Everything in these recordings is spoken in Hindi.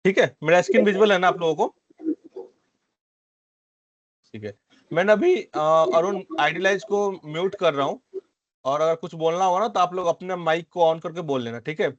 ठीक है, मेरा स्क्रीन विजुअल है ना आप लोगों को? ठीक है, मैंने अभी अरुण आइडियलाइज को म्यूट कर रहा हूं, और अगर कुछ बोलना हो ना तो आप लोग अपने माइक को ऑन करके बोल लेना, ठीक है?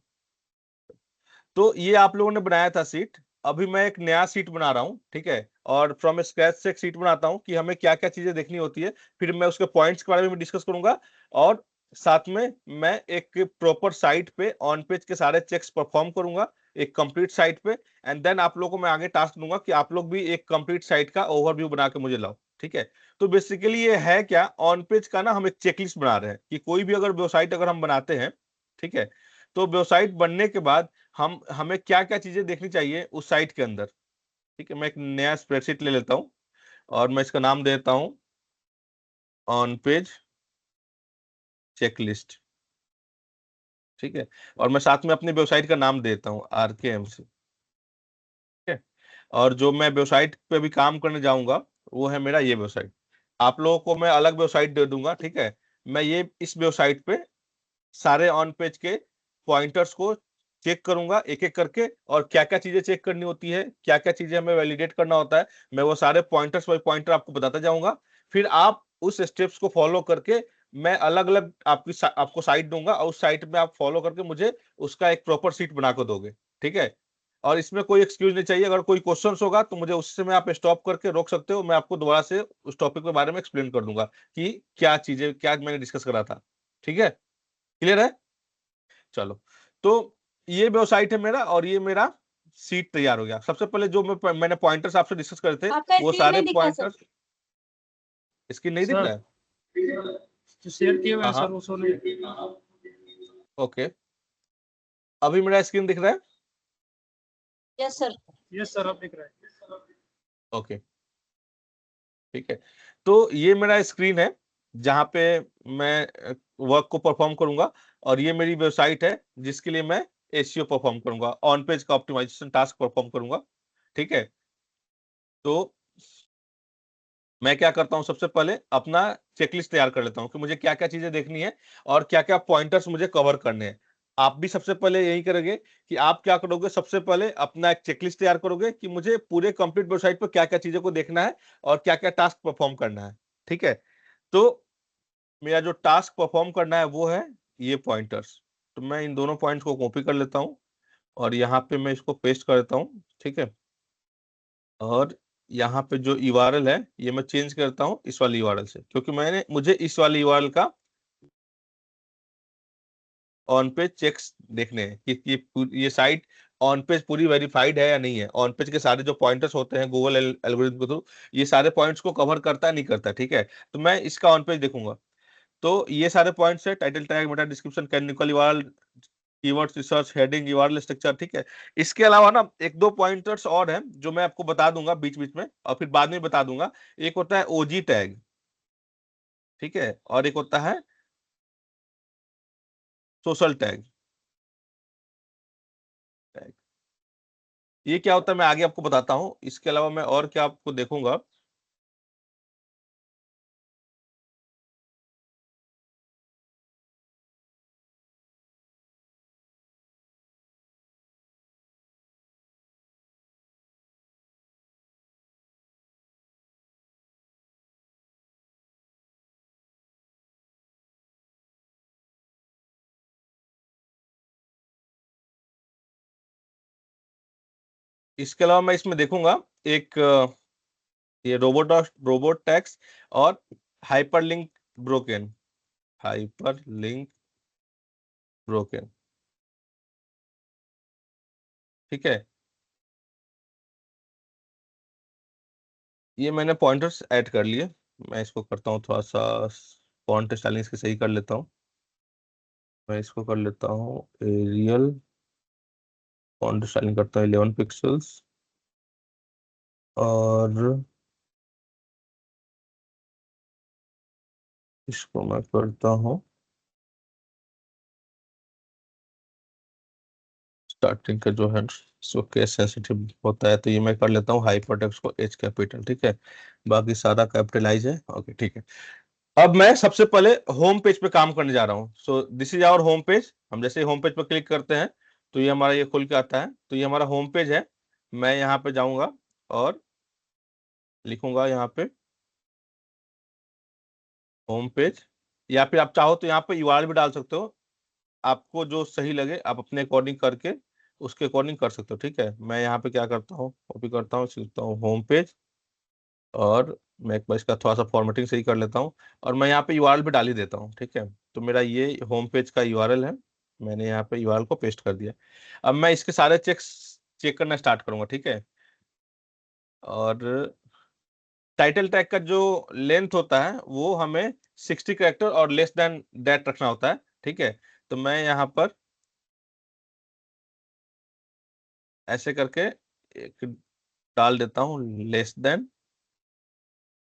तो ये आप लोगों ने बनाया था सीट, अभी मैं एक नया सीट बना रहा हूँ, ठीक है? और फ्रॉम स्क्रैच से एक सीट बनाता हूँ कि हमें क्या क्या चीजें देखनी होती है, फिर मैं उसके पॉइंट्स के बारे में डिस्कस करूंगा, और साथ में मैं एक प्रॉपर साइट पे ऑन पेज के सारे चेक्स परफॉर्म करूंगा एक कंप्लीट साइट पे, एंड देन आप लोगों को मैं आगे टास्क दूंगा कि आप लोग भी एक कंप्लीट साइट का ओवरव्यू बना के मुझे लाओ, ठीक है? तो बेसिकली ये है क्या, ऑन पेज का ना हम एक चेकलिस्ट बना रहे हैं कि कोई भी अगर वेबसाइट अगर हम बनाते हैं, ठीक है, तो वेबसाइट बनने के बाद हमें क्या क्या चीजें देखनी चाहिए उस साइट के अंदर, ठीक है? मैं एक नया स्प्रेडशीट ले लेता हूं, और मैं इसका नाम देता हूं ऑन पेज चेकलिस्ट, ठीक है? और मैं साथ में अपनी वेबसाइट का नाम देता हूं RKMC, ठीक है? और जो मैं वेबसाइट पे भी काम करने जाऊंगा वो है मेरा ये वेबसाइट, आप लोगों को मैं अलग वेबसाइट दे दूंगा, ठीक है? मैं ये इस वेबसाइट पे सारे ऑन पेज के पॉइंटर्स को चेक करूंगा एक एक करके, और क्या क्या चीजें चेक करनी होती है, क्या क्या चीजें हमें वैलिडेट करना होता है, मैं वो सारे पॉइंटर्स बाय पॉइंटर आपको बताता जाऊंगा। फिर आप उस स्टेप्स को फॉलो करके मैं अलग अलग आपको साइट दूंगा, और उस साइट में आप फॉलो करके मुझे उसका एक प्रॉपर सीट बना कर दोगे, ठीक है? और इसमें कोई एक्सक्यूज नहीं चाहिए, अगर कोई क्वेश्चन होगा तो मुझे उससे में आप स्टॉप करके रोक सकते हो, मैं आपको दोबारा से उस टॉपिक के बारे में एक्सप्लेन कर दूंगा कि क्या चीजें क्या मैंने डिस्कस करा था, ठीक है? क्लियर है? चलो, तो ये वेबसाइट है मेरा, और ये मेरा सीट तैयार हो गया। सबसे पहले जो मैंने पॉइंटर्स आपसे डिस्कस करे थे आपका वो स्क्रीन सारे नहीं दिखा सर। पॉइंटर्स, इसकी नहीं दिख रहा है? जो शेयर किए हुए हैं हाँ सर उसको नहीं। ओके, अभी मेरा स्क्रीन दिख रहा है? Yes sir. यस सर अब दिख रहा है। ओके, ठीक है, तो ये मेरा स्क्रीन है जहां पे मैं वर्क को परफॉर्म करूंगा, और ये मेरी वेबसाइट है जिसके लिए मैं एसईओ परफॉर्म करूंगा, ऑन पेज का ऑप्टिमाइजेशन टास्क परफॉर्म करूंगा, ठीक है? तो मैं क्या करता हूं, सबसे पहले अपना चेकलिस्ट तैयार कर लेता हूं कि मुझे क्या क्या चीजें देखनी है और क्या क्या पॉइंटर्स मुझे कवर करने हैं। आप भी सबसे पहले यही करोगे कि आप क्या करोगे, सबसे पहले अपना एक चेकलिस्ट तैयार करोगे कि मुझे पूरे कंप्लीट वेबसाइट पर क्या क्या चीजों को देखना है और क्या क्या टास्क परफॉर्म करना है, ठीक है? तो मेरा जो टास्क परफॉर्म करना है वो है ये पॉइंटर्स, तो मैं इन दोनों पॉइंट्स को कॉपी कर लेता हूँ, और यहाँ पे मैं इसको पेस्ट कर देता हूँ, ठीक है? और यहाँ पे जो URL है ये मैं चेंज करता हूँ इस वाली URL से, क्योंकि मुझे इस वाली URL का ऑन पेज चेक्स देखने हैं कि ये साइट ऑन पेज पूरी वेरीफाइड है या नहीं है, ऑन पेज के सारे जो पॉइंटर्स होते हैं गूगल एल्गोरिथम के थ्रू ये सारे पॉइंट्स को कवर करता है नहीं करता, ठीक है? तो मैं इसका ऑन पेज देखूंगा, तो ये सारे पॉइंट्स है, title tag, Meta description, canonical URL, keywords research, heading, URL structure, ठीक है? इसके अलावा ना एक दो पॉइंटर्स और हैं जो मैं आपको बता दूंगा बीच बीच में, और फिर बाद में बता दूंगा। एक होता है OG टैग, ठीक है? और एक होता है सोशल टैग। ये क्या होता है मैं आगे आपको बताता हूँ, इसके अलावा मैं और क्या आपको देखूंगा। इसके अलावा मैं इसमें देखूंगा एक ये रोबोट टैक्स और हाइपरलिंक ब्रोकन, हाइपरलिंक ब्रोकन, ठीक है? ये मैंने पॉइंटर्स ऐड कर लिए, मैं इसको करता हूँ थोड़ा सा फॉन्ट स्टाइलिंग इसकी सही कर लेता हूँ, मैं इसको कर लेता हूँ एरियल, फॉन्ट स्टाइलिंग करता हूँ 11 पिक्सल्स, और इसको मैं करता हूँ स्टार्टिंग का जो है इसको केस सेंसिटिव होता है, तो ये मैं कर लेता हूँ हाइपरटेक्स्ट को H कैपिटल, ठीक है? बाकी सारा कैपिटलाइज है, ओके ठीक है। अब मैं सबसे पहले होम पेज पे काम करने जा रहा हूँ। So this is our home page. हम जैसे होम पेज पर क्लिक करते हैं तो ये हमारा ये खुल के आता है, तो ये हमारा होम पेज है। मैं यहाँ पे जाऊंगा और लिखूंगा यहाँ पे होम पेज, या फिर आप चाहो तो यहाँ पे यूआरएल भी डाल सकते हो, आपको जो सही लगे आप अपने अकॉर्डिंग करके उसके अकॉर्डिंग कर सकते हो। ठीक है, मैं यहाँ पे क्या करता हूँ, कॉपी करता हूँ, सीखता हूँ होम पेज, और मैं एक बार इसका थोड़ा सा फॉर्मेटिंग सही कर लेता हूँ, और मैं यहाँ पे यूआरएल भी डाल ही देता हूँ। ठीक है, तो मेरा ये होम पेज का यूआरएल है, मैंने यहाँ पे यूआरएल को पेस्ट कर दिया। अब मैं इसके सारे चेक करना स्टार्ट करूंगा। ठीक है, और टाइटल टैग का जो लेंथ होता है वो हमें 60 कैरेक्टर और लेस देन दैट रखना होता है। ठीक है, तो मैं यहाँ पर ऐसे करके एक डाल देता हूँ लेस देन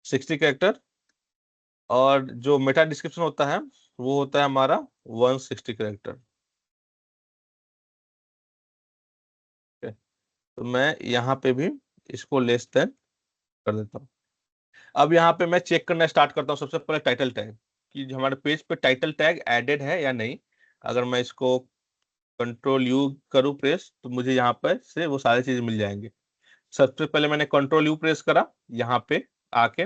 60 कैरेक्टर, और जो मेटा डिस्क्रिप्शन होता है वो होता है हमारा 160 कैरेक्टर। तो मैं यहाँ पे भी इसको लेस देन कर देता हूँ। अब यहाँ पे मैं चेक करना स्टार्ट करता हूँ सबसे पहले टाइटल टैग, कि हमारे पेज पे टाइटल टैग एडेड है या नहीं। अगर मैं इसको कंट्रोल यू करूँ प्रेस, तो मुझे यहाँ पर से वो सारी चीज मिल जाएंगे। सबसे पहले मैंने कंट्रोल यू प्रेस करा यहाँ पे आके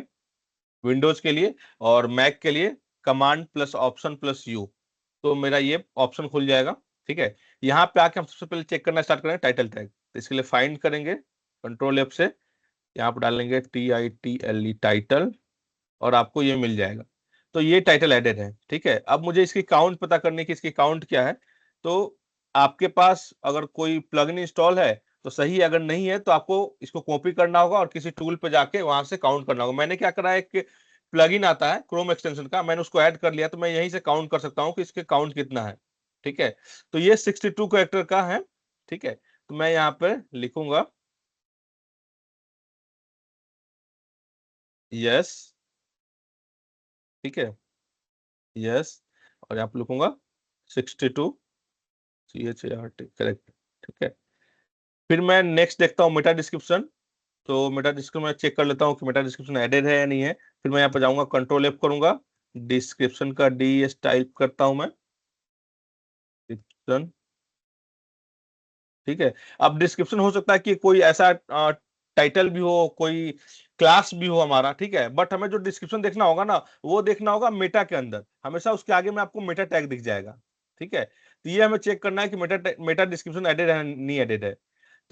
विंडोज के लिए, और मैक के लिए command plus option plus you, तो मेरा ये ऑप्शन खुल जाएगा। ठीक है, यहाँ पे आके हम सबसे पहले चेक करना स्टार्ट करेंगे टाइटल टैग, तो इसके लिए फाइंड करेंगे कंट्रोल एफ से, यहाँ पे डालेंगे TITLE टाइटल, और आपको ये मिल जाएगा। तो ये टाइटल एडेड है। ठीक है, अब मुझे इसकी काउंट पता करनी कि इसकी काउंट क्या है। तो आपके पास अगर कोई प्लगइन इंस्टॉल है तो सही है, अगर नहीं है तो आपको इसको कॉपी करना होगा और किसी टूल पे जाके वहां से काउंट करना होगा। मैंने क्या करा है, एक प्लगइन आता है क्रोम एक्सटेंशन का, मैंने उसको ऐड कर लिया, तो मैं यहीं से काउंट कर सकता हूँ कि इसके काउंट कितना है। ठीक है, तो ये 62 कैरेक्टर का है। ठीक है, तो मैं यहाँ पे लिखूंगा यस। ठीक है, यस, और यहाँ पे लिखूंगा 62 CHART, करेक्ट। ठीक है, फिर मैं नेक्स्ट देखता हूँ मेटा डिस्क्रिप्शन, तो मेटा डिस्क्रिप्शन मैं चेक कर लेता हूँ कि मेटा डिस्क्रिप्शन एडेड है या नहीं है। फिर मैं यहाँ पे जाऊंगा, कंट्रोल एफ करूंगा, डिस्क्रिप्शन का DS टाइप करता हूं मैं, डिस्क्रिप्शन। ठीक है, अब डिस्क्रिप्शन हो सकता है कि कोई ऐसा टाइटल भी हो, कोई क्लास भी हो हमारा। ठीक है, बट हमें जो डिस्क्रिप्शन देखना होगा ना, वो देखना होगा मेटा के अंदर, हमेशा उसके आगे में आपको मेटा टैग दिख जाएगा। ठीक है, तो ये हमें चेक करना है कि मेटा डिस्क्रिप्शन एडेड है नहीं एडेड है।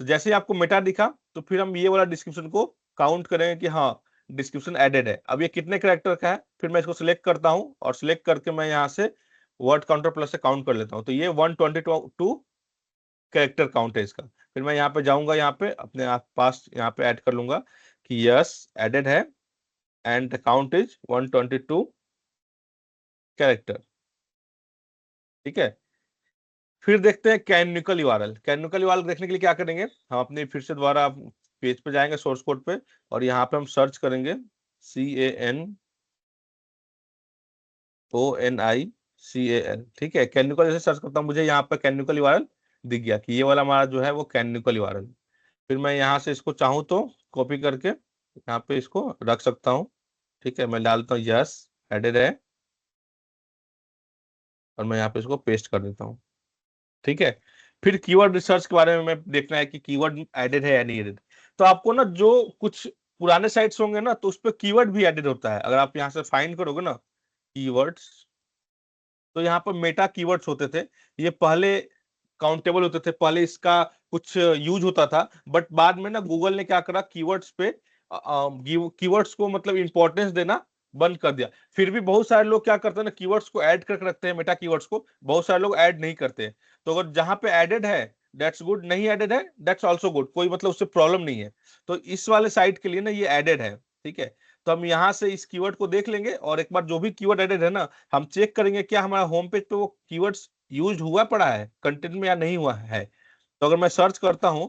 तो जैसे ही आपको मेटा दिखा, तो फिर हम ये वाला डिस्क्रिप्शन को काउंट करेंगे कि हाँ डिस्क्रिप्शन एडेड है। अब ये कितने कैरेक्टर का है, फिर मैं इसको सिलेक्ट करता हूँ, और सिलेक्ट करके मैं यहाँ से वर्ड काउंटर प्लस से काउंट कर लेता हूँ, तो ये 122 कैरेक्टर काउंट है इसका। फिर मैं यहाँ पे जाऊंगा, यहाँ पे अपने आप पास यहाँ पे ऐड कर लूंगा कि यस एडेड है, एंड काउंट इज 122 कैरेक्टर। ठीक है, फिर देखते हैं कैनोनिकल यूआरएल। कैनोनिकल यूआरएल देखने के लिए क्या करेंगे, हम अपने फिर से दोबारा पेज पे जाएंगे सोर्स कोड पे, और यहाँ पे हम सर्च करेंगे CANONICAL। ठीक है, कैनोनिकल जैसे सर्च करता हूँ, मुझे यहाँ पे कैनोनिकल यूआरएल दिख गया कि ये वाला हमारा जो है वो कैनोनिकल यूआरएल। फिर मैं यहाँ से इसको चाहूँ तो कॉपी करके यहाँ पे इसको रख सकता हूँ। ठीक है, मैं डालता हूँ यस एडेड है, और मैं यहाँ पे इसको पेस्ट कर देता हूँ। ठीक है, फिर कीवर्ड रिसर्च के बारे में मैं देखना है कि कीवर्ड एडेड है या नहीं एडेड। तो आपको ना जो कुछ पुराने साइट्स होंगे ना, तो उस पर कीवर्ड भी एडेड होता है। अगर आप यहाँ से फाइंड करोगे ना कीवर्ड्स, तो यहाँ पर मेटा कीवर्ड्स होते थे, ये पहले काउंटेबल होते थे, पहले इसका कुछ यूज होता था, बट बाद में ना गूगल ने क्या करा, कीवर्ड्स पे कीवर्ड्स को मतलब इंपॉर्टेंस देना बंद कर दिया। फिर भी बहुत सारे लोग क्या करते हैं ना, कीवर्ड्स को ऐड करके रखते हैं, मेटा कीवर्ड्स को बहुत सारे लोग ऐड नहीं करते। तो अगर जहां पे एडेड है दैट्स गुड, नहीं एडेड है दैट्स ऑल्सो गुड, कोई मतलब उससे प्रॉब्लम नहीं है। तो इस वाले साइट के लिए ना ये एडेड है। ठीक है, तो हम यहाँ से इस कीवर्ड को देख लेंगे, और एक बार जो भी कीवर्ड एडेड है ना, हम चेक करेंगे क्या हमारा होम पेज पे वो कीवर्ड्स यूज हुआ पड़ा है कंटेंट में या नहीं हुआ है। तो अगर मैं सर्च करता हूं,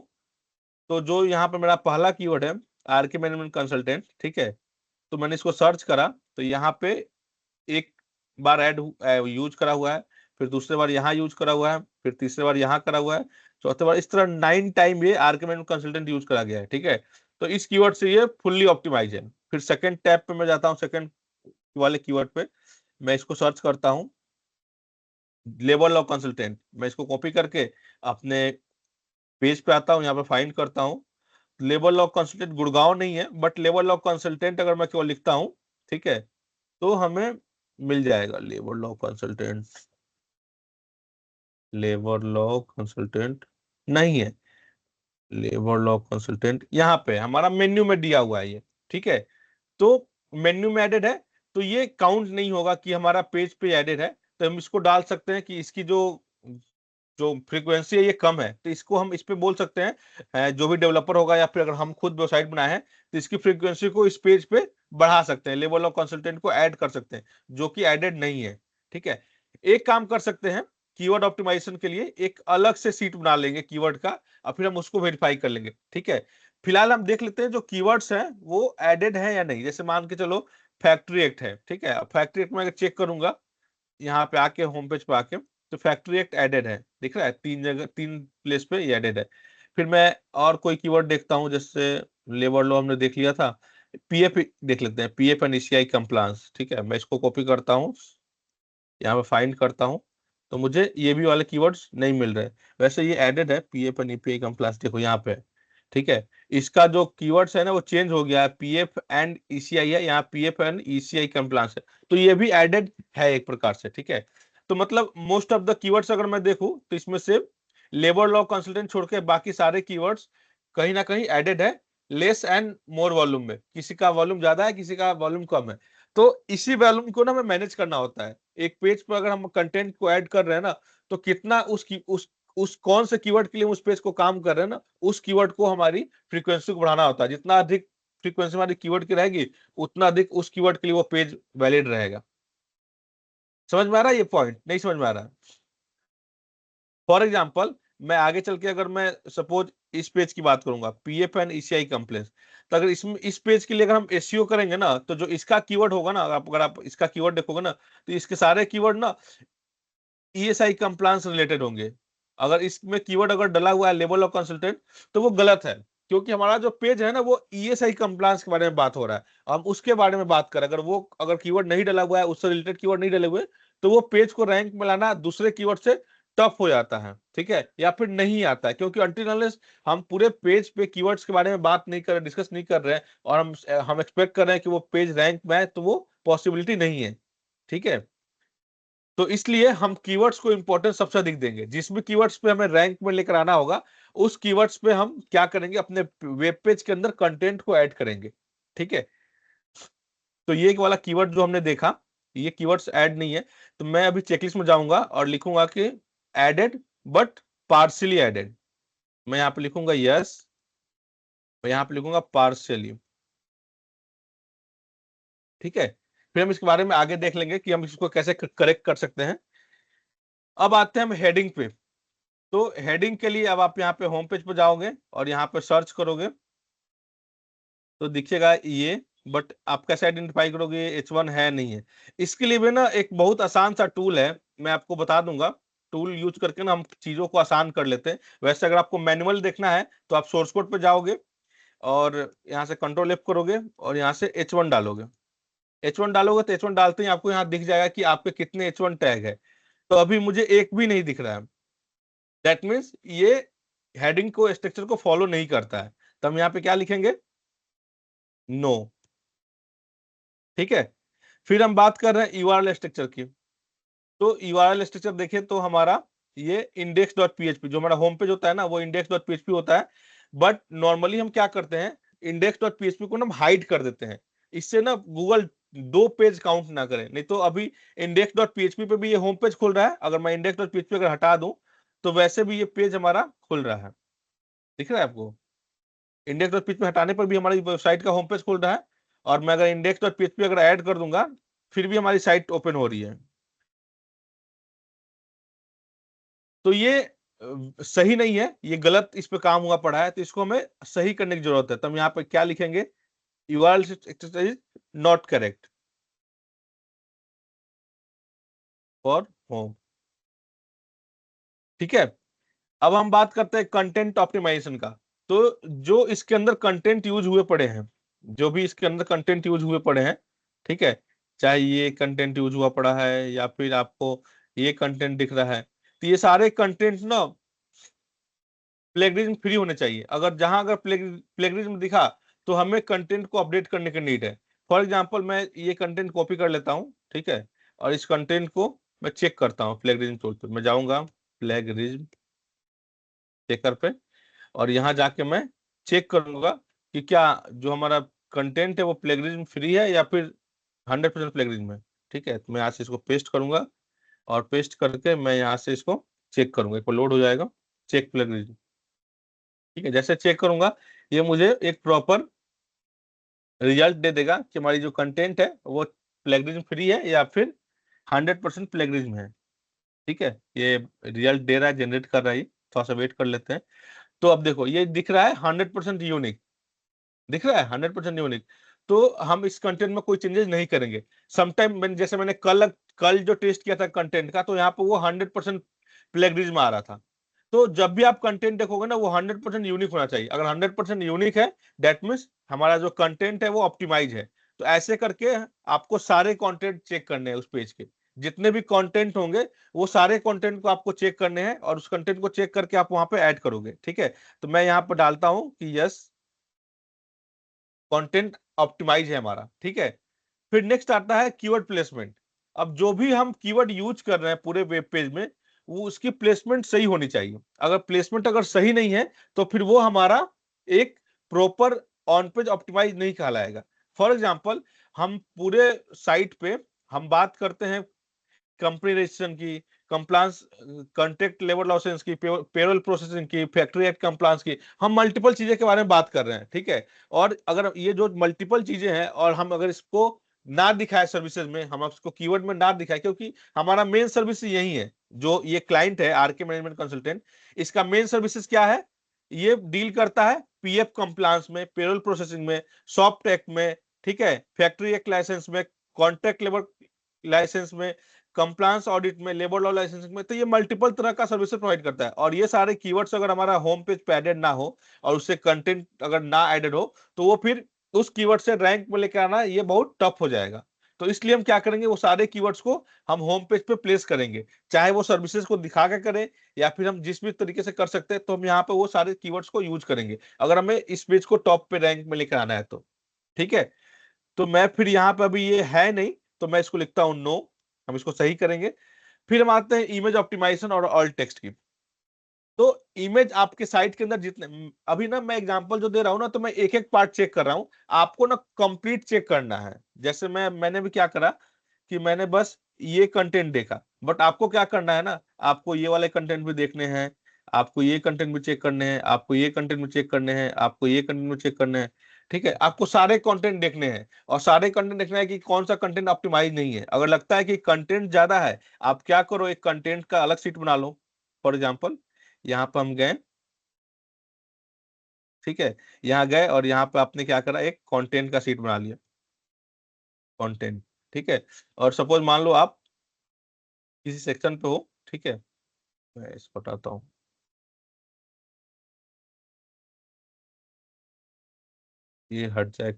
तो जो यहाँ पे मेरा पहला कीवर्ड है RK मैनेजमेंट कंसल्टेंट। ठीक है, तो मैंने इसको सर्च करा, तो यहाँ पे एक बार ऐड यूज करा हुआ है, फिर दूसरे बार यहाँ यूज करा हुआ है, फिर तीसरे बार यहाँ करा हुआ है, चौथे बार, इस तरह 9 टाइम ये RK मैनेजमेंट कंसल्टेंट यूज करा गया है। ठीक है, तो इस कीवर्ड से ये फुल्ली ऑप्टिमाइज है। फिर सेकंड टैब पे मैं जाता हूँ, सेकंड वाले कीवर्ड पे मैं इसको सर्च करता हूँ, लेवल ऑफ कंसल्टेंट। मैं इसको कॉपी करके अपने पेज पे आता हूँ, यहाँ पे फाइंड करता हूँ, लेबर लॉ कंसल्टेंट गुड़गांव नहीं है, बट लेबर लॉ कंसल्टेंट अगर मैं केवल लिखता हूं, ठीक है, तो हमें मिल जाएगा labour law consultant. Labour law consultant नहीं है, लेबर लॉ कंसल्टेंट यहाँ पे हमारा मेन्यू में दिया हुआ है ये, ठीक है। तो मेन्यू में एडेड है, तो ये काउंट नहीं होगा कि हमारा पेज पे एडेड है। तो हम इसको डाल सकते हैं कि इसकी जो जो फ्रीक्वेंसी है ये कम है, तो इसको हम इस पे बोल सकते हैं, जो भी डेवलपर होगा या फिर अगर हम खुद वेबसाइट बनाए हैं तो इसकी फ्रीक्वेंसी को इस पेज पे बढ़ा सकते हैं, लेवल ऑफ कंसल्टेंट को ऐड कर सकते हैं, जो कि एडेड नहीं है, ठीक है। एक काम कर सकते हैं, कीवर्ड ऑप्टिमाइजेशन के लिए एक अलग से सीट बना लेंगे कीवर्ड का, और फिर हम उसको वेरीफाई कर लेंगे, ठीक है। फिलहाल हम देख लेते हैं जो कीवर्ड्स हैं वो एडेड है या नहीं। जैसे मान के चलो फैक्ट्री एक्ट है, ठीक है, फैक्ट्री एक्ट में अगर चेक करूंगा यहाँ पे आके होम पेज पे आके, तो फैक्ट्री एक्ट एडेड है, दिख रहा है 3 जगह 3 प्लेस पे ये एडेड है। फिर मैं और कोई कीवर्ड देखता हूँ, जैसे लेबर लॉ हमने देख लिया था, पीएफ देख लेते हैं, पीएफ एंड ईसीआई कंप्लायंस, ठीक है। मैं इसको कॉपी करता हूँ, यहाँ पे फाइंड करता हूँ, तो मुझे ये भी वाले कीवर्ड्स नहीं मिल रहे। वैसे ये एडेड है, पीएफ एंड ईपीआई कंप्लायंस, देखो यहाँ पे, ठीक है। इसका जो कीवर्ड्स है ना वो चेंज हो गया है, पीएफ एंड ईसीआई है, यहाँ पीएफ एंड ईसीआई कंप्लायंस है, तो ये भी एडेड है एक प्रकार से, ठीक है। तो मतलब मोस्ट ऑफ द कीवर्ड्स अगर मैं देखूं तो इसमें से लेबर लॉ कंसल्टेंट छोड़ के बाकी सारे कीवर्ड्स कहीं ना कहीं एडेड है, लेस एंड मोर वॉल्यूम में, किसी का वॉल्यूम ज्यादा है, किसी का वॉल्यूम कम है। तो इसी वॉल्यूम को ना हमें मैनेज करना होता है। एक पेज पर अगर हम कंटेंट को ऐड कर रहे हैं ना, तो कितना उस कौन से कीवर्ड के लिए उस पेज को काम कर रहे हैं ना, उस कीवर्ड को हमारी फ्रीक्वेंसी को बढ़ाना होता है। जितना अधिक फ्रीक्वेंसी हमारी कीवर्ड की रहेगी, उतना अधिक उस कीवर्ड के लिए वो पेज वैलिड रहेगा। समझ में आ रहा है ये पॉइंट? नहीं समझ में आ रहा है? फॉर एग्जाम्पल मैं आगे चल के अगर मैं सपोज इस पेज की बात करूंगा, पीएफ एंड ईसीआई कंप्लेंट्स, तो अगर इसमें इस पेज के लिए अगर हम एसईओ करेंगे ना, तो जो इसका कीवर्ड होगा ना, अगर आप इसका कीवर्ड देखोगे ना, तो इसके सारे कीवर्ड ना ईएसआई कंप्लायंस रिलेटेड होंगे। अगर इसमें कीवर्ड अगर डला हुआ है लेवल ऑफ कंसल्टेंट, तो वो गलत है, क्योंकि हमारा जो पेज है ना वो ईएसआई कंप्लायंस के बारे में बात हो रहा है, हम उसके बारे में बात करें। अगर कीवर्ड नहीं डला हुआ है, उससे रिलेटेड कीवर्ड नहीं डले हुए, तो वो पेज को रैंक में लाना दूसरे कीवर्ड से टफ हो जाता है, ठीक है, या फिर नहीं आता है, क्योंकि अनटिल अनलेस हम पूरे पेज पे कीवर्ड्स के बारे में बात नहीं कर रहे, डिस्कस नहीं कर रहे हैं, और हम एक्सपेक्ट कर रहे हैं कि वो पेज रैंक में आए, तो वो पॉसिबिलिटी नहीं है, ठीक है। तो इसलिए हम कीवर्ड्स को इंपॉर्टेंस सबसे अधिक देंगे। जिस भी कीवर्ड्स पे हमें रैंक में लेकर आना होगा, उस कीवर्ड्स पे हम क्या करेंगे, अपने वेब पेज के अंदर कंटेंट को ऐड करेंगे, ठीक है। तो ये एक वाला कीवर्ड जो हमने देखा, ये कीवर्ड्स ऐड नहीं है, तो मैं अभी चेकलिस्ट में जाऊंगा और लिखूंगा कि एडेड बट पार्शियली एडेड। मैं यहाँ पे लिखूंगा यस, मैं यहाँ पे लिखूंगा पार्शियली, ठीक है। फिर हम इसके बारे में आगे देख लेंगे कि हम इसको कैसे करेक्ट कर सकते हैं। अब आते हैं हम हेडिंग पे। तो हेडिंग के लिए अब आप यहाँ पे होम पेज पे जाओगे और यहाँ पे सर्च करोगे, तो दिखेगा ये, बट आप कैसे आइडेंटिफाई करोगे H1 है नहीं है? इसके लिए भी ना एक बहुत आसान सा टूल है, मैं आपको बता दूंगा। टूल यूज करके ना हम चीजों को आसान कर लेते हैं। वैसे अगर आपको मैनुअल देखना है तो आप सोर्स कोड पे जाओगे और यहाँ से कंट्रोल F करोगे और यहाँ से H1 डालोगे। H1 डालोगे तो H1 डालते ही आपको यहाँ दिख जाएगा कि आपके कितने H1 टैग है। तो अभी मुझे एक भी नहीं दिख रहा है, दैट मीन्स ये हेडिंग को स्ट्रक्चर को फॉलो नहीं करता है। तो हम यहाँ पे क्या लिखेंगे? नो, ठीक है। फिर हम बात कर रहे हैं यूआरएल स्ट्रक्चर की। तो यूआरएल स्ट्रक्चर देखें तो हमारा ये index.php, जो हमारा होम पेज होता है ना वो index.php होता है। बट नॉर्मली हम क्या करते हैं, index.php को ना हम हाइड कर देते हैं, इससे ना गूगल 2 पेज काउंट ना करे। नहीं तो अभी index.php पे भी ये होम पेज खुल रहा है, अगर मैं index.php अगर हटा दूं तो वैसे भी ये पेज हमारा खुल रहा है, दिख रहा है आपको? index.php हटाने पर भी हमारी वेबसाइट का होम पेज खुल रहा है, और मैं अगर index.php अगर ऐड कर दूंगा फिर भी हमारी साइट ओपन हो रही है। तो ये सही नहीं है, ये गलत इस पे काम हुआ पड़ा है, तो इसको हमें सही करने की जरूरत है। तो हम यहाँ पे क्या लिखेंगे? URL is not correct for home, ठीक है। अब हम बात करते हैं कंटेंट ऑप्टिमाइजेशन का। तो जो इसके अंदर कंटेंट यूज हुए पड़े हैं, जो भी इसके अंदर कंटेंट यूज हुए पड़े हैं, ठीक है, चाहे ये कंटेंट यूज हुआ पड़ा है या फिर आपको ये कंटेंट दिख रहा है, तो ये सारे कंटेंट ना प्लेगरिज्म फ्री होने चाहिए। अगर जहां अगर प्लेगरिज्म दिखा तो हमें कंटेंट को अपडेट करने की नीड है। फॉर एग्जांपल मैं ये कंटेंट कॉपी कर लेता हूँ, ठीक है, और इस कंटेंट को मैं चेक करता हूँ प्लेगरिज्म टूल पे। मैं जाऊंगा प्लेगरिज्म चेकर पे, और यहाँ जाके मैं चेक करूंगा कि क्या जो हमारा कंटेंट है वो प्लेगरिज्म फ्री है या फिर 100% प्लेगरिज्म है। ठीक है, तो मैं यहाँ से इसको पेस्ट करूंगा, और पेस्ट करके मैं यहाँ से इसको चेक करूंगा। एक लोड हो जाएगा, चेक प्लेगरिज्म। ठीक है, जैसे चेक करूंगा ये मुझे एक प्रॉपर रिजल्ट दे देगा कि हमारी जो कंटेंट है वो प्लेगरिज्म फ्री है या फिर 100% प्लेगरिज्म है। ठीक है, ये रिजल्ट दे रहा है, जनरेट कर रहा है, थोड़ा सा वेट कर लेते हैं। तो अब देखो ये दिख रहा है 100% यूनिक, दिख रहा है 100% यूनिक। तो हम इस कंटेंट में कोई चेंजेस नहीं करेंगे। समटाइम जैसे मैंने कल कल जो टेस्ट किया था कंटेंट का, तो यहाँ पे वो 100% प्लेगरिज्म आ रहा था। तो जब भी आप कंटेंट देखोगे ना, वो 100% यूनिक होना चाहिए। अगर 100% यूनिक है, दैट मीन्स हमारा जो कंटेंट है वो ऑप्टिमाइज है। तो ऐसे करके आपको सारे कंटेंट चेक करने हैं उस पेज के, जितने भी कंटेंट होंगे वो सारे कंटेंट को आपको चेक करने हैं, और उस कंटेंट को चेक करके आप वहां पे ऐड करोगे। ठीक है, तो मैं यहाँ पर डालता हूं कि यस कंटेंट ऑप्टिमाइज है हमारा। ठीक है, फिर नेक्स्ट आता है कीवर्ड प्लेसमेंट। अब जो भी हम कीवर्ड यूज कर रहे हैं पूरे वेब पेज में, वो उसकी प्लेसमेंट सही होनी चाहिए। अगर प्लेसमेंट अगर सही नहीं है तो फिर वो हमारा एक प्रॉपर ऑन पेज ऑप्टिमाइज नहीं कहलाएगा। फॉर एग्जांपल, हम पूरे साइट पे हम बात करते हैं कंपनी रजिस्ट्रेशन की, कंप्लायंस, कॉन्ट्रैक्ट लेबर लाइसेंस की, पेरोल प्रोसेसिंग की, फैक्ट्री एक्ट कंप्लायंस की, हम मल्टीपल चीजें के बारे में बात कर रहे हैं। ठीक है, और अगर ये जो मल्टीपल चीजें हैं और हम अगर इसको ना दिखाए सर्विसेज में, हम इसको कीवर्ड में ना दिखाए, क्योंकि हमारा मेन सर्विस यही है। जो ये क्लाइंट है आरके मैनेजमेंट कंसल्टेंट, इसका मेन सर्विसेज क्या है? ये डील करता है पीएफ कंप्लायंस में, पेरोल प्रोसेसिंग में, सॉफ्ट एक्ट में, ठीक है, फैक्ट्री एक्ट लाइसेंस में, कॉन्ट्रैक्ट लेबर लाइसेंस में, कंप्लायंस ऑडिट में, लेबर लॉ लाइसेंसिंग में। तो ये मल्टीपल तरह का सर्विस प्रोवाइड करता है। और ये सारे कीवर्ड्स अगर हमारा होम पेज पे एडेड ना हो और उससे कंटेंट अगर ना एडेड हो, तो वो फिर उस कीवर्ड से रैंक में लेकर आना ये बहुत टफ हो जाएगा। तो इसलिए हम क्या करेंगे, वो सारे कीवर्ड्स को हम होम पेज पे प्लेस करेंगे, चाहे वो सर्विसेज को दिखा के करें या फिर हम जिस भी तरीके से कर सकते हैं। तो हम यहाँ पे वो सारे कीवर्ड्स को यूज करेंगे अगर हमें इस पेज को टॉप पे रैंक में लेकर आना है तो। ठीक है, तो मैं फिर यहाँ पे अभी ये है नहीं, तो मैं इसको लिखता हूं नो, हम इसको सही करेंगे। फिर हम आते हैं इमेज ऑप्टिमाइजेशन और ऑल्ट टेक्स्ट की। तो इमेज आपके साइट के अंदर जितने, अभी ना मैं एग्जांपल जो दे रहा हूं ना, तो मैं एक एक पार्ट चेक कर रहा हूं, आपको ना कंप्लीट चेक करना है। जैसे मैंने भी क्या करा कि मैंने बस ये कंटेंट देखा, बट आपको क्या करना है ना, आपको ये वाले कंटेंट भी देखने हैं, आपको ये कंटेंट भी चेक करने हैं, आपको ये कंटेंट भी चेक करने हैं, आपको ये कंटेंट भी चेक करने हैं। ठीक है, आपको सारे कंटेंट देखने हैं, और सारे कंटेंट देखना है कि कौन सा कंटेंट ऑप्टिमाइज नहीं है। अगर लगता है कि कंटेंट ज्यादा है, आप क्या करो, एक कंटेंट का अलग सीट बना लो। फॉर एग्जाम्पल, यहाँ पर हम गए, ठीक है, यहाँ गए और यहाँ पे आपने क्या करा, एक कंटेंट का सीट बना लिया, कंटेंट। ठीक है, और सपोज मान लो आप किसी सेक्शन पे हो, ठीक है, मैं इसको हटाता हूँ, ये हट जाए,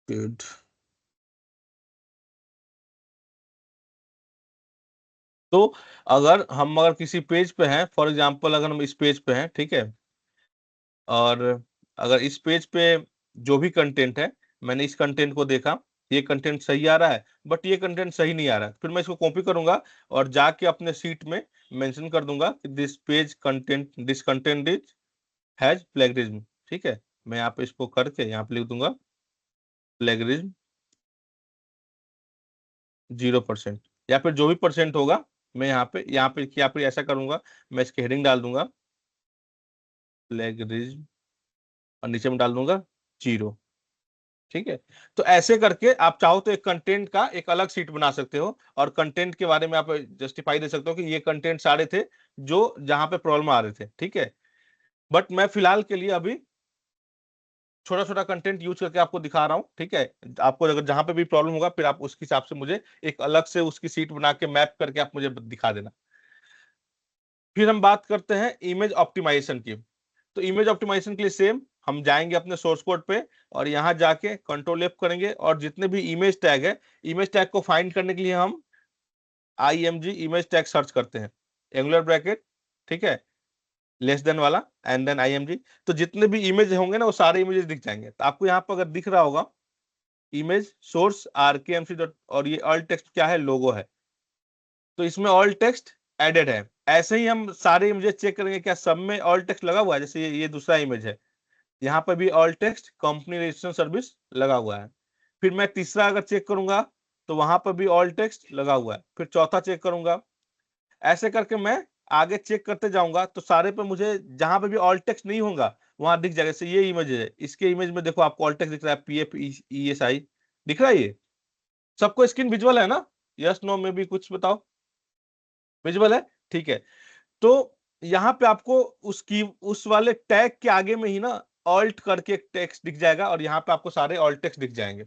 गुड। तो अगर किसी पेज पे हैं, फॉर एग्जांपल अगर हम इस पेज पे हैं, ठीक है, और अगर इस पेज पे जो भी कंटेंट है, मैंने इस कंटेंट को देखा, ये कंटेंट सही आ रहा है, बट ये कंटेंट सही नहीं आ रहा है, फिर मैं इसको कॉपी करूंगा और जाके अपने सीट में मेंशन कर दूंगा कि this content is has plagiarism. ठीक है, मैं यहाँ पे इसको करके यहाँ पे लिख दूंगा प्लेगरिज्म 0%, या फिर जो भी परसेंट होगा, मैं यहाँ पे ऐसा करूंगा, मैं इसके हेडिंग डाल दूंगा प्लेगरिज्म, और नीचे में डाल दूंगा 0। ठीक है, तो ऐसे करके आप चाहो तो एक कंटेंट का एक अलग सीट बना सकते हो, और कंटेंट के बारे में आप जस्टिफाई दे सकते हो कि ये कंटेंट सारे थे जो जहां पे प्रॉब्लम आ रहे थे। ठीक है, बट मैं फिलहाल के लिए अभी छोटा छोटा कंटेंट यूज करके आपको दिखा रहा हूं। ठीक है, आपको अगर जहां पे भी प्रॉब्लम होगा, फिर आप उसके हिसाब से मुझे एक अलग से उसकी सीट बना के मैप करके आप मुझे दिखा देना। फिर हम बात करते हैं इमेज ऑप्टिमाइजेशन की। तो इमेज ऑप्टिमाइजेशन के लिए सेम, हम जाएंगे अपने सोर्स कोड पे और यहाँ जाके कंट्रोल F करेंगे, और जितने भी इमेज टैग है, इमेज टैग को फाइंड करने के लिए हम IMG इमेज टैग सर्च करते हैं। एंगुलर ब्रैकेट, ठीक है, लेस देन वाला, एंड देन IMG। तो जितने भी इमेज होंगे ना वो सारे इमेजेस दिख जाएंगे। तो आपको यहाँ पर अगर दिख रहा होगा इमेज सोर्स RKMC डॉट, और ये ऑल टेक्स्ट क्या है, लोगो है, तो इसमें ऑल टेक्स्ट एडेड है। ऐसे ही हम सारे इमेजेस चेक करेंगे क्या सब में ऑल टेक्स्ट लगा हुआ है। जैसे ये दूसरा इमेज है, यहाँ पर भी all text company registration service लगा हुआ है। फिर मैं तीसरा अगर चेक करूंगा तो वहां पर भी ऑल टेक्स्ट लगा हुआ है। फिर चौथा चेक करूंगा, ऐसे करके मैं आगे चेक करते जाऊंगा। तो सारे पे मुझे जहां पे भी ऑल टेक्स्ट नहीं होगा वहां दिख जाएगा। जैसे ये इमेज है, इसके इमेज में देखो आपको ऑल टेक्स्ट दिख रहा है, PFESI दिख रहा है। ये सबको स्क्रीन विजुअल है ना? यस नो में भी कुछ बताओ, विजुअल है, ठीक है। तो यहाँ पे आपको उसकी उस वाले टैग के आगे में ही ना ऑल्ट करके एक टेक्स्ट दिख जाएगा, और यहाँ पे आपको सारे ऑल्ट टेक्स्ट दिख जाएंगे।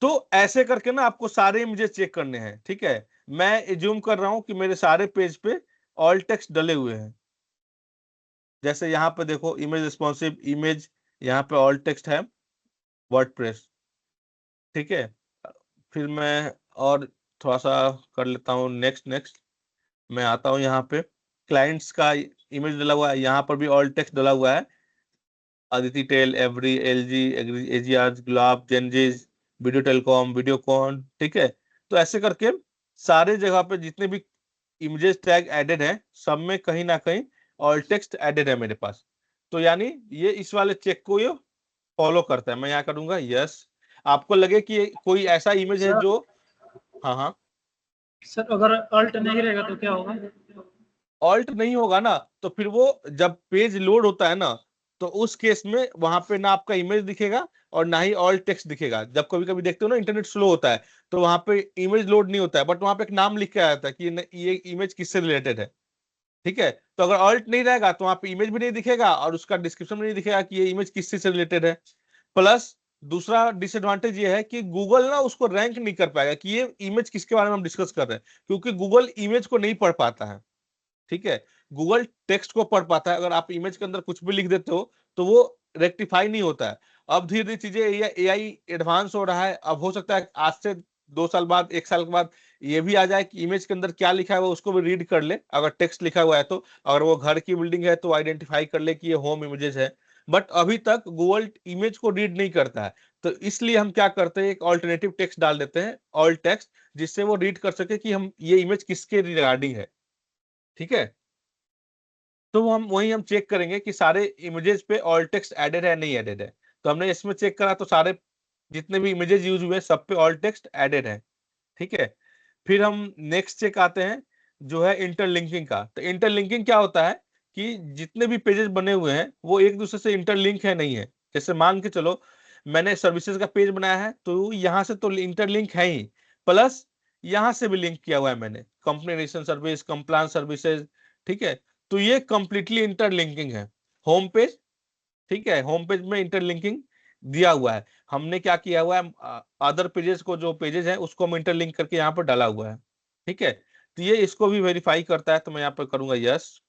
तो ऐसे करके ना आपको सारे इमेजेस चेक करने हैं, ठीक है। मैं एज्यूम कर रहा हूं कि मेरे सारे पेज पे ऑल टेक्स्ट डले हुए हैं। जैसे यहाँ पे देखो इमेज रिस्पॉन्सिव इमेज, यहाँ पे ऑल टेक्स्ट है, वर्डप्रेस, ठीक है। फिर मैं और थोड़ा सा कर लेता हूँ, नेक्स्ट नेक्स्ट मैं आता हूँ यहाँ पे क्लाइंट्स का इमेज डला हुआ है, यहाँ पर भी ऑल टेक्स्ट डला हुआ है, अदिति टेल, एवरी, LG, एजियाज, गुलाब, जेनजीज, वीडियो टेलीकॉम, वीडियोकॉन, ठीक है। तो ऐसे करके सारे जगह पे जितने भी इमेजेस टैग एडेड है सब में कहीं ना कहीं ऑल टेक्स्ट एडेड है मेरे पास। तो यानी ये इस वाले चेक को ये फॉलो करता है। मैं यहाँ करूंगा यस। आपको लगे कि कोई ऐसा इमेज है सर, जो, हाँ हाँ, सर अगर अल्ट नहीं रहेगा तो क्या होगा? ऑल्ट नहीं होगा ना तो फिर वो जब पेज लोड होता है ना तो उस केस में वहां पे ना आपका इमेज दिखेगा और ना ही ऑल टेक्स्ट दिखेगा। जब कभी कभी देखते हो ना इंटरनेट स्लो होता है तो वहां पे इमेज लोड नहीं होता है, बट वहां पे एक नाम लिख के आया था कि ये इमेज किससे रिलेटेड है, ठीक है। तो अगर ऑल्ट नहीं रहेगा तो वहां पे इमेज भी नहीं दिखेगा और उसका डिस्क्रिप्शन भी नहीं दिखेगा कि ये इमेज किससे से रिलेटेड है। प्लस दूसरा डिसएडवांटेज ये है कि गूगल ना उसको रैंक नहीं कर पाएगा कि ये इमेज किसके बारे में हम डिस्कस कर रहे हैं, क्योंकि गूगल इमेज को नहीं पढ़ पाता है, ठीक है। गूगल टेक्स्ट को पढ़ पाता है। अगर आप इमेज के अंदर कुछ भी लिख देते हो तो वो रेक्टिफाई नहीं होता है। अब धीरे धीरे चीजें AI एडवांस हो रहा है। अब हो सकता है आज से 2 साल बाद, 1 साल के बाद ये भी आ जाए कि इमेज के अंदर क्या लिखा है वो उसको भी रीड कर ले। अगर टेक्स्ट लिखा हुआ है तो अगर वो घर की बिल्डिंग है तो आइडेंटिफाई कर ले कि ये होम इमेजेस है। बट अभी तक गूगल इमेज को रीड नहीं करता है। तो इसलिए हम क्या करते हैं, एक ऑल्टरनेटिव टेक्स्ट डाल देते हैं, ऑल टेक्स्ट, जिससे वो रीड कर सके कि हम ये इमेज किसके रिगार्डिंग है, ठीक है। तो हम चेक करेंगे कि सारे इमेजेस पे ऑल टेक्स्ट एडेड है नहीं एडेड है। तो हमने इसमें चेक करा तो सारे जितने भी इमेजेस यूज हुए सब पे ऑल टेक्स्ट एडेड है, ठीक है। फिर हम नेक्स्ट चेक आते हैं जो है इंटरलिंकिंग का। तो इंटरलिंकिंग क्या होता है कि जितने भी पेजेस बने हुए हैं वो एक दूसरे से इंटरलिंक है नहीं है। जैसे मान के चलो मैंने सर्विसेज का पेज बनाया है तो यहाँ से तो इंटरलिंक है ही, प्लस यहाँ से भी लिंक किया हुआ है मैंने, company registration service, compliance services, ठीक है। तो ये कंप्लीटली इंटरलिंकिंग है। होम पेज, ठीक है, होम पेज में इंटरलिंकिंग दिया हुआ है। हमने क्या किया हुआ है, अदर पेजेस को, जो पेजेस हैं उसको हम इंटरलिंक करके यहाँ पर डाला हुआ है, ठीक है। तो ये इसको भी वेरीफाई करता है, तो मैं यहाँ पर करूंगा यस।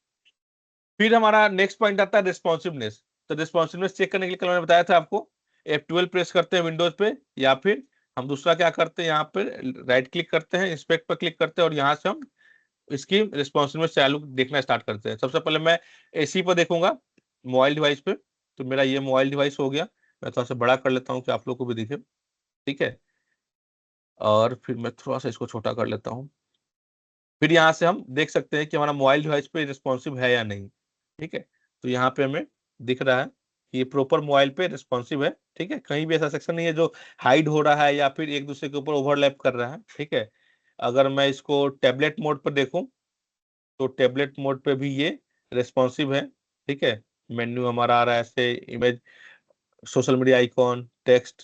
फिर हमारा नेक्स्ट पॉइंट आता है रिस्पॉन्सिवनेस। तो रिस्पॉन्सिवनेस चेक करने के लिए कल मैंने बताया था आपको, F12 प्रेस करते हैं विंडोज पे, या फिर हम दूसरा क्या करते हैं, यहाँ पे राइट क्लिक करते हैं, इंस्पेक्ट पर क्लिक करते हैं और यहाँ से हम इसकी रिस्पॉन्सिवनेस चालू देखना स्टार्ट करते हैं। सबसे पहले मैं AC पर देखूंगा, मोबाइल डिवाइस पे। तो मेरा ये मोबाइल डिवाइस हो गया। मैं थोड़ा सा बड़ा कर लेता हूँ कि आप लोग को भी दिखे, ठीक है। और फिर मैं थोड़ा सा इसको छोटा कर लेता हूँ। फिर यहाँ से हम देख सकते हैं कि हमारा मोबाइल डिवाइस पे रिस्पॉन्सिव है या नहीं, ठीक है। तो यहाँ पे हमें दिख रहा है कि ये प्रॉपर मोबाइल पे रिस्पॉन्सिव है, ठीक है। कहीं भी ऐसा सेक्शन नहीं है जो हाइड हो रहा है या फिर एक दूसरे के ऊपर ओवरलैप कर रहा है, ठीक है। अगर मैं इसको टैबलेट मोड पर देखूं तो टैबलेट मोड पे भी ये रिस्पॉन्सिव है, ठीक है। मेन्यू हमारा आ रहा है ऐसे, image, social media icon, text,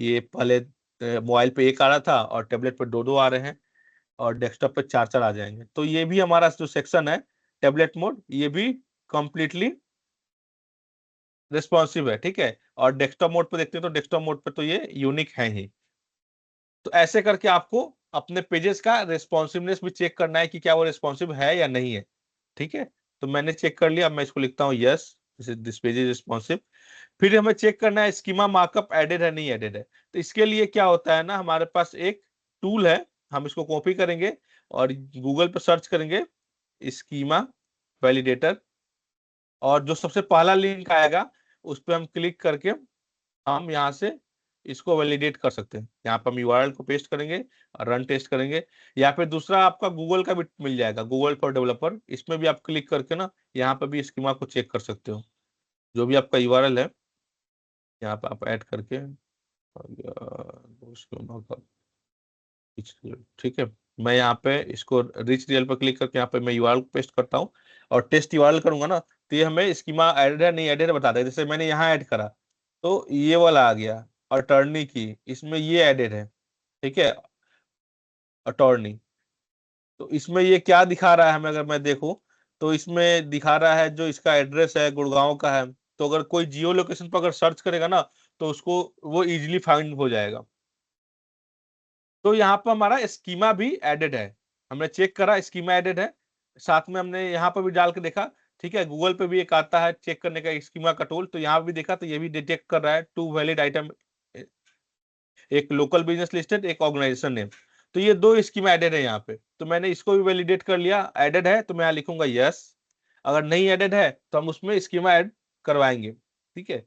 ये पहले मोबाइल पे एक आ रहा था और टैबलेट पे दो दो आ रहे हैं और डेस्कटॉप पे चार चार आ जाएंगे। तो ये भी हमारा जो सेक्शन है टैबलेट मोड, ये भी कंप्लीटली रिस्पॉन्सिव है, ठीक है। और डेस्कटॉप मोड पे देखते हैं तो डेस्कटॉप मोड पे तो ये यूनिक है ही। तो ऐसे करके आपको अपने पेजेस का रिस्पॉन्सिवनेस भी चेक करना है कि क्या वो रिस्पॉन्सिव है या नहीं है, ठीक है। तो मैंने चेक कर लिया, अब मैं इसको लिखता हूँ yes, this page is responsive. फिर हमें चेक करना है स्कीमा मार्कअप एडेड है नहीं एडेड है। तो इसके लिए क्या होता है ना, हमारे पास एक टूल है हम इसको कॉपी करेंगे और गूगल पर सर्च करेंगे स्कीमा वैलिडेटर, और जो सबसे पहला लिंक आएगा उस पर हम क्लिक करके हम यहाँ से इसको वैलिडेट कर सकते हैं। यहाँ पर हम यूआरएल को पेस्ट करेंगे और रन टेस्ट करेंगे, या फिर दूसरा आपका गूगल का भी मिल जाएगा, गूगल फॉर डेवलपर, इसमें भी आप क्लिक करके ना यहाँ पर भी स्कीमा को चेक कर सकते हो। जो भी आपका यूआरएल है यहाँ पे आप ऐड करके, ठीक है, मैं यहाँ पे इसको रिच यूआरएल पर क्लिक करके यहाँ पे मैं यूआरएल को पेस्ट करता हूँ और टेस्ट यूआरएल करूंगा ना, तो ये हमें स्कीमा ऐड है नहीं ऐड है बता देगा। जैसे मैंने यहाँ ऐड करा तो ये वाला आ गया अटॉर्नी की, इसमें ये एडेड है, ठीक है, अटॉर्नी। तो इसमें ये क्या दिखा रहा है हमें, अगर मैं देखूं तो इसमें दिखा रहा है जो इसका एड्रेस है गुड़गांव का है। तो अगर कोई जियो लोकेशन पर अगर सर्च करेगा ना तो उसको वो इजीली फाइंड हो जाएगा। तो यहाँ पर हमारा स्कीमा भी एडेड है, हमने चेक करा स्कीमा एडेड है, साथ में हमने यहाँ पर भी डाल के देखा, ठीक है। गूगल पे भी एक आता है चेक करने का स्कीमा का टूल, तो यहाँ भी देखा तो ये भी डिटेक्ट कर रहा है 2 वैलिड आइटम, एक लोकल बिजनेस लिस्टेड, एक ऑर्गेनाइजेशन नेम। तो ये 2 स्कीमा एडेड है यहाँ पे, तो मैंने इसको भी वैलिडेट कर लिया, एडेड है तो मैं यहाँ लिखूंगा यस। अगर नहीं एडेड है तो हम उसमें स्कीमा ऐड करवाएंगे, ठीक है।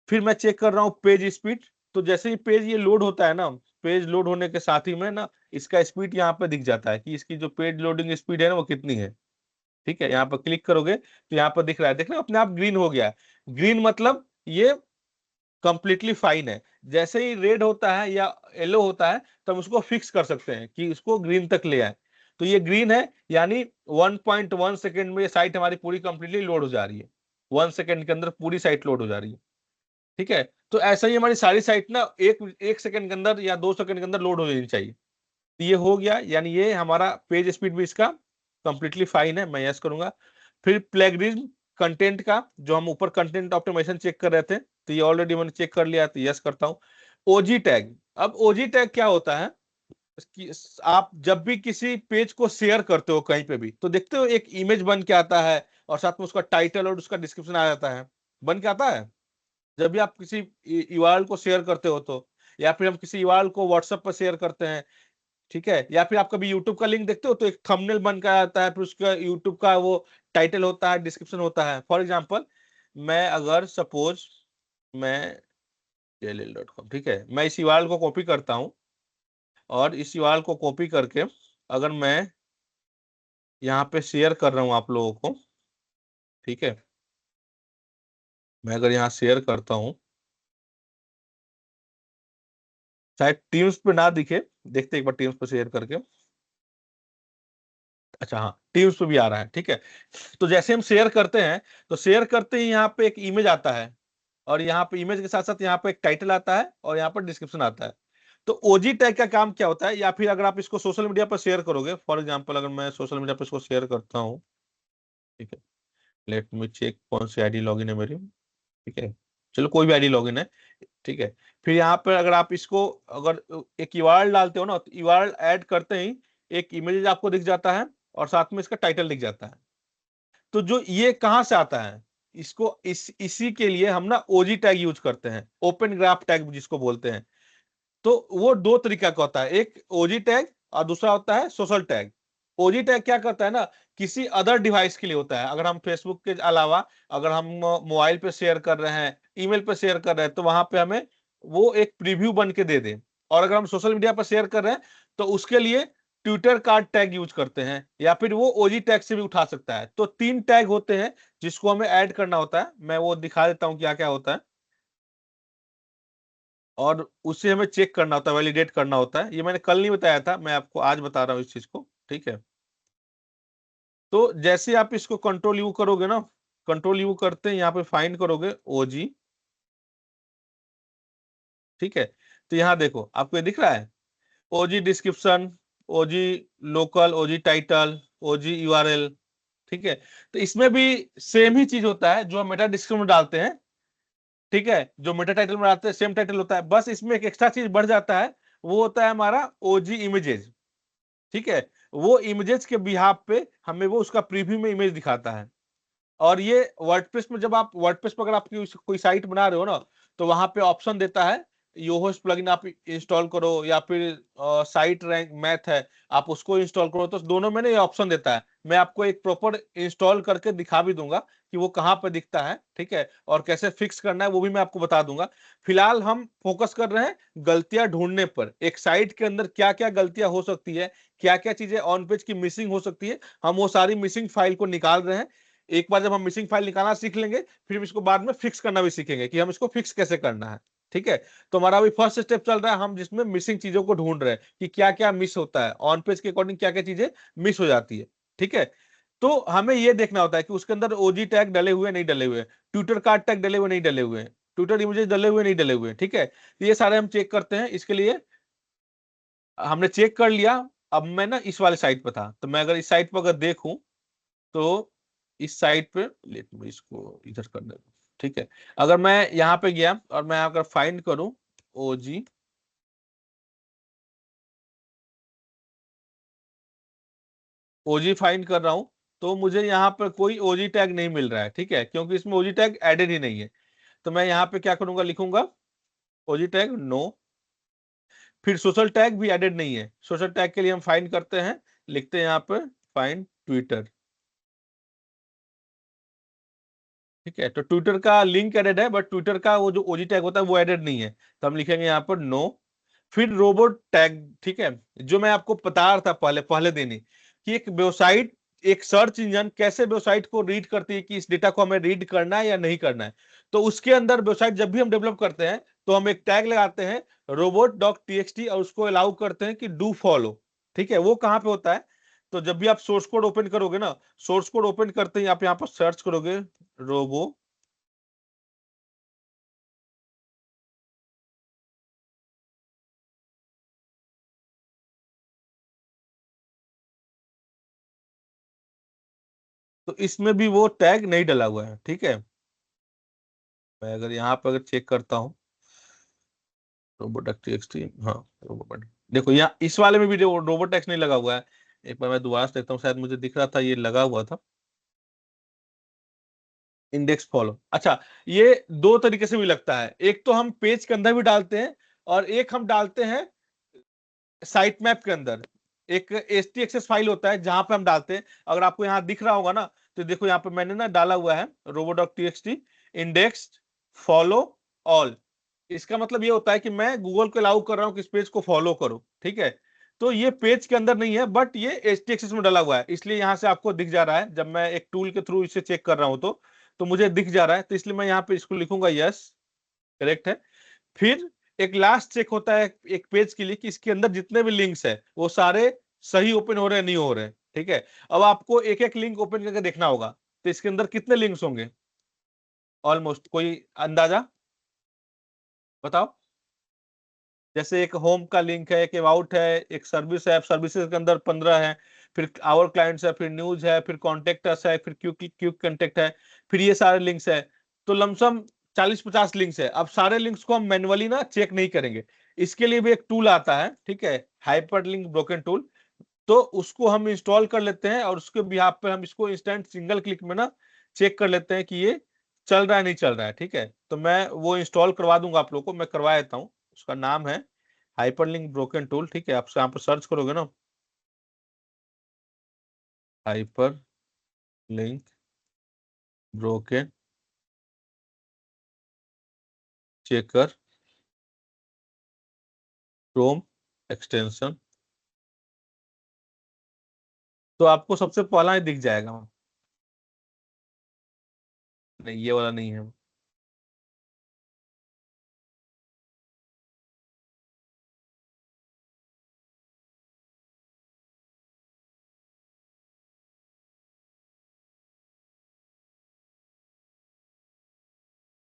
फिर मैं चेक कर रहा हूँ पेज स्पीड। तो जैसे ही पेज ये लोड होता है ना, पेज लोड होने के साथ ही में ना इसका स्पीड यहाँ पे दिख जाता है कि इसकी जो पेज लोडिंग स्पीड है ना वो कितनी है, ठीक है। यहाँ पर क्लिक करोगे तो यहाँ पर दिख रहा है, देख रहे हो अपने आप ग्रीन हो गया। ग्रीन मतलब ये कंप्लीटली फाइन है। जैसे ही रेड होता है या येलो होता है तो हम उसको फिक्स कर सकते हैं कि इसको ग्रीन तक ले आए। तो ये ग्रीन है यानी 1.1 सेकेंड में ये साइट हमारी पूरी कंप्लीटली लोड हो जा रही है, 1 सेकेंड के अंदर पूरी साइट लोड हो जा रही है, ठीक है। तो ऐसा ही हमारी सारी साइट ना एक सेकंड के अंदर या 2 सेकंड के अंदर लोड हो जानी चाहिए। तो ये हो गया, यानी ये हमारा पेज स्पीड भी इसका कंप्लीटली फाइन है, मैं यस करूंगा। फिर प्लेगरिज्म कंटेंट का, जो हम ऊपर कंटेंट ऑप्टिमाइजेशन चेक कर रहे थे, तो ये ऑलरेडी मैंने चेक कर लिया, तो यस करता हूं। ओजी टैग, अब ओजी टैग क्या होता है कि आप जब भी किसी पेज को शेयर करते हो कहीं पे भी, तो देखते हो एक इमेज बन के आता है और साथ में उसका टाइटल और उसका डिस्क्रिप्शन आ जाता है, बन के आता है जब भी आप किसी यूआरएल को शेयर करते हो तो, या फिर हम किसी यूआरएल को व्हाट्सएप पर शेयर करते हैं, ठीक है, या फिर आप कभी यूट्यूब का लिंक देखते हो तो एक थंबनेल बन के आता है, फिर उसका यूट्यूब का वो टाइटल होता है, डिस्क्रिप्शन होता है। फॉर एग्जांपल मैं अगर सपोज मैं jll.com, ठीक है, मैं इस यूआरएल को कॉपी करता हूं और इस यूआरएल को कॉपी करके अगर मैं यहाँ पे शेयर कर रहा हूं आप लोगों को, ठीक है, मैं अगर यहाँ शेयर करता हूं, शायद टीम्स पे ना दिखे, देखते एक बार टीम्स पे शेयर करके। अच्छा हाँ, टीम्स पे भी आ रहा है, ठीक है। तो जैसे हम शेयर करते हैं तो शेयर करते ही यहाँ पे एक इमेज आता है और यहाँ पे इमेज के साथ साथ यहाँ पे एक टाइटल आता है और यहाँ पर डिस्क्रिप्शन आता है। तो ओजी टैग का काम क्या होता है, या फिर अगर आप इसको सोशल मीडिया पर शेयर करोगे, फॉर एग्जांपल अगर मैं सोशल मीडिया पर इसको शेयर करता हूँ, ठीक है, लेट मी चेक कौन सी आईडी लॉगिन है मेरी, ठीक है, चलो कोई भी आईडी लॉगिन है, ठीक है। फिर यहाँ पर अगर आप इसको अगर एक यूआरएल डालते हो ना, तो यूआरएल ऐड करते ही एक इमेज आपको दिख जाता है और साथ में इसका टाइटल दिख जाता है। तो जो ये कहां से आता है, इसको इसी के लिए हम ना ओजी टैग यूज करते हैं, ओपन ग्राफ टैग जिसको बोलते हैं। तो वो 2 तरीका का होता है, एक ओजी टैग और दूसरा होता है सोशल टैग। ओजी टैग क्या करता है ना, किसी अदर डिवाइस के लिए होता है। अगर हम फेसबुक के अलावा अगर हम मोबाइल पे शेयर कर रहे हैं, ईमेल पे शेयर कर रहे हैं, तो वहां पे हमें वो एक प्रीव्यू बन के दे दे। और अगर हम सोशल मीडिया पर शेयर कर रहे हैं तो उसके लिए ट्विटर कार्ड टैग यूज करते हैं, या फिर वो ओजी टैग से भी उठा सकता है। तो 3 टैग होते हैं जिसको हमें ऐड करना होता है, मैं वो दिखा देता हूं क्या क्या होता है, और उससे हमें चेक करना होता है, वैलिडेट करना होता है। ये मैंने कल नहीं बताया था, मैं आपको आज बता रहा हूँ इस चीज को, ठीक है। तो जैसे आप इसको कंट्रोल यू करोगे ना, कंट्रोल यू करते हैं यहाँ पे फाइंड करोगे ओजी, ठीक है। तो यहाँ देखो आपको ये दिख रहा है ओजी डिस्क्रिप्शन, ओजी लोकल, ओजी टाइटल, ओजी यूआरएल, ठीक है। तो इसमें भी सेम ही चीज होता है जो हम मेटा डिस्क्रिप्शन में डालते हैं, ठीक है, जो मेटा टाइटल में डालते हैं सेम टाइटल होता है, बस इसमें एक एक्स्ट्रा चीज बढ़ जाता है, वो होता है हमारा ओजी इमेजेस, ठीक है। वो इमेजेस के बिहाफ पे हमें वो उसका प्रीव्यू में इमेज दिखाता है। और ये वर्डप्रेस में जब आप वर्डप्रेस पर अगर आप कोई साइट बना रहे हो ना, तो वहां पे ऑप्शन देता है योहोस्ट प्लगइन आप इंस्टॉल करो या फिर साइट रैंक मैथ है आप उसको इंस्टॉल करो, तो दोनों में ना ये ऑप्शन देता है। मैं आपको एक प्रॉपर इंस्टॉल करके दिखा भी दूंगा कि वो कहाँ पे दिखता है, ठीक है, और कैसे फिक्स करना है वो भी मैं आपको बता दूंगा। फिलहाल हम फोकस कर रहे हैं गलतियां ढूंढने पर। एक साइट के अंदर क्या क्या गलतियां हो सकती है, क्या क्या चीजें ऑन पेज की मिसिंग हो सकती है, हम वो सारी मिसिंग फाइल को निकाल रहे हैं। एक बार जब हम मिसिंग फाइल निकालना सीख लेंगे फिर हम इसको बाद में फिक्स करना भी सीखेंगे कि हम इसको फिक्स कैसे करना है, ठीक है। तो हमारा अभी फर्स्ट स्टेप चल रहा है, हम जिसमें मिसिंग चीजों को ढूंढ रहे हैं कि क्या क्या मिस होता है ऑन पेज के अकॉर्डिंग, क्या क्या चीजें मिस हो जाती है, ठीक है। तो हमें ये देखना होता है कि उसके अंदर ओजी टैग डले हुए नहीं डले हुए, ट्विटर कार्ड टैग डले हुए नहीं डले हुए, ट्विटर इमेजेस डले हुए नहीं डले हुए, ठीक है। तो ये सारे हम चेक करते हैं। इसके लिए हमने चेक कर लिया। अब मैं ना इस वाले साइट पर था, तो मैं अगर इस साइट पर अगर देखूं तो इस साइट पे लेट मैं इसको इधर कर देता हूं, ठीक है। अगर मैं यहाँ पे गया और मैं अगर फाइंड करूं ओजी, ओजी फाइंड कर रहा हूं, तो मुझे यहाँ पर कोई ओजी टैग नहीं मिल रहा है, ठीक है, क्योंकि इसमें ओजी टैग एडेड ही नहीं है। तो मैं यहाँ पे क्या करूंगा, लिखूंगा ओजी टैग नो। फिर सोशल टैग भी एडेड नहीं है। सोशल टैग के लिए हम फाइंड करते हैं, लिखते हैं यहाँ पे फाइंड ट्विटर, ठीक है। तो ट्विटर का लिंक एडेड है बट ट्विटर का वो जो ओजी टैग होता है वो एडेड नहीं है, तो हम लिखेंगे यहाँ पर नो। फिर रोबोट टैग, ठीक है, जो मैं आपको बता रहा था पहले पहले दिन ही कि एक वेबसाइट, एक सर्च इंजन कैसे वेबसाइट को रीड करती है कि इस डेटा को हमें रीड करना है या नहीं करना है। तो उसके अंदर वेबसाइट जब भी हम डेवलप करते हैं तो हम एक टैग लगाते हैं रोबोट डॉट टीएक्सटी और उसको अलाउ करते हैं कि डू फॉलो, ठीक है। वो कहाँ पे होता है, तो जब भी आप सोर्स कोड ओपन करोगे ना, सोर्स कोड ओपन करते ही आप यहाँ पर सर्च करोगे रोबो, तो इसमें भी वो टैग नहीं डला हुआ है, ठीक है। मैं अगर यहाँ पर अगर चेक करता हूँ रोबोट टीएक्सटी, हाँ रोबोट, देखो यहाँ इस वाले में भी रोबोट टेक्स्ट नहीं लगा हुआ है। एक बार मैं दोबारा से देखता हूँ, शायद मुझे दिख रहा था ये लगा हुआ था इंडेक्स फॉलो। अच्छा, ये दो तरीके से भी लगता है, एक तो हम पेज के अंदर भी डालते हैं और एक हम डालते हैं साइट मैप के अंदर। एक एचटीएक्सएस फाइल होता है जहां पे हम डालते हैं, अगर आपको यहाँ दिख रहा होगा ना, तो देखो यहाँ पे मैंने ना डाला हुआ है robo.txt इंडेक्स फॉलो ऑल। इसका मतलब ये होता है कि मैं गूगल को अलाउ कर रहा हूँ कि इस पेज को फॉलो करो, ठीक है। तो ये पेज के अंदर नहीं है बट ये एचटीएक्सएस में डाला हुआ है, इसलिए यहाँ से आपको दिख जा रहा है। जब मैं एक टूल के थ्रू इसे चेक कर रहा हूँ तो मुझे दिख जा रहा है, तो इसलिए मैं यहाँ पे इसको लिखूंगा यस करेक्ट है। फिर एक लास्ट चेक होता है एक पेज के लिए कि इसके अंदर जितने भी लिंक्स है वो सारे सही ओपन हो रहे हैं नहीं हो रहे हैं, ठीक है। अब आपको एक एक लिंक ओपन करके देखना होगा, तो इसके अंदर कितने लिंक्स होंगे ऑलमोस्ट, कोई अंदाजा बताओ। जैसे एक होम का लिंक है, एक अबाउट है, एक सर्विस है, सर्विसेज के अंदर 15 है, फिर आवर क्लाइंट्स है, फिर न्यूज है, फिर कॉन्टेक्ट अस है, फिर क्विक क्विक कॉन्टेक्ट है, फिर ये सारे लिंक्स है। तो लमसम 40-50 लिंक्स है। अब सारे लिंक्स को हम मैनुअली ना चेक नहीं करेंगे, इसके लिए भी एक टूल आता है, ठीक है, हाइपर लिंक ब्रोकन टूल। तो उसको हम इंस्टॉल कर लेते हैं और उसके बिहाफ पे हम इसको इंस्टेंट सिंगल क्लिक में ना चेक कर लेते हैं कि ये चल रहा है नहीं चल रहा है, ठीक है। तो मैं वो इंस्टॉल करवा दूंगा आप लोग को, मैं करवा देता हूँ। उसका नाम है हाइपरलिंक ब्रोकन टूल, ठीक है। आप यहाँ पर सर्च करोगे ना hyper link broken checker Chrome extension, तो आपको सबसे पहला ही दिख जाएगा। नहीं ये वाला नहीं है,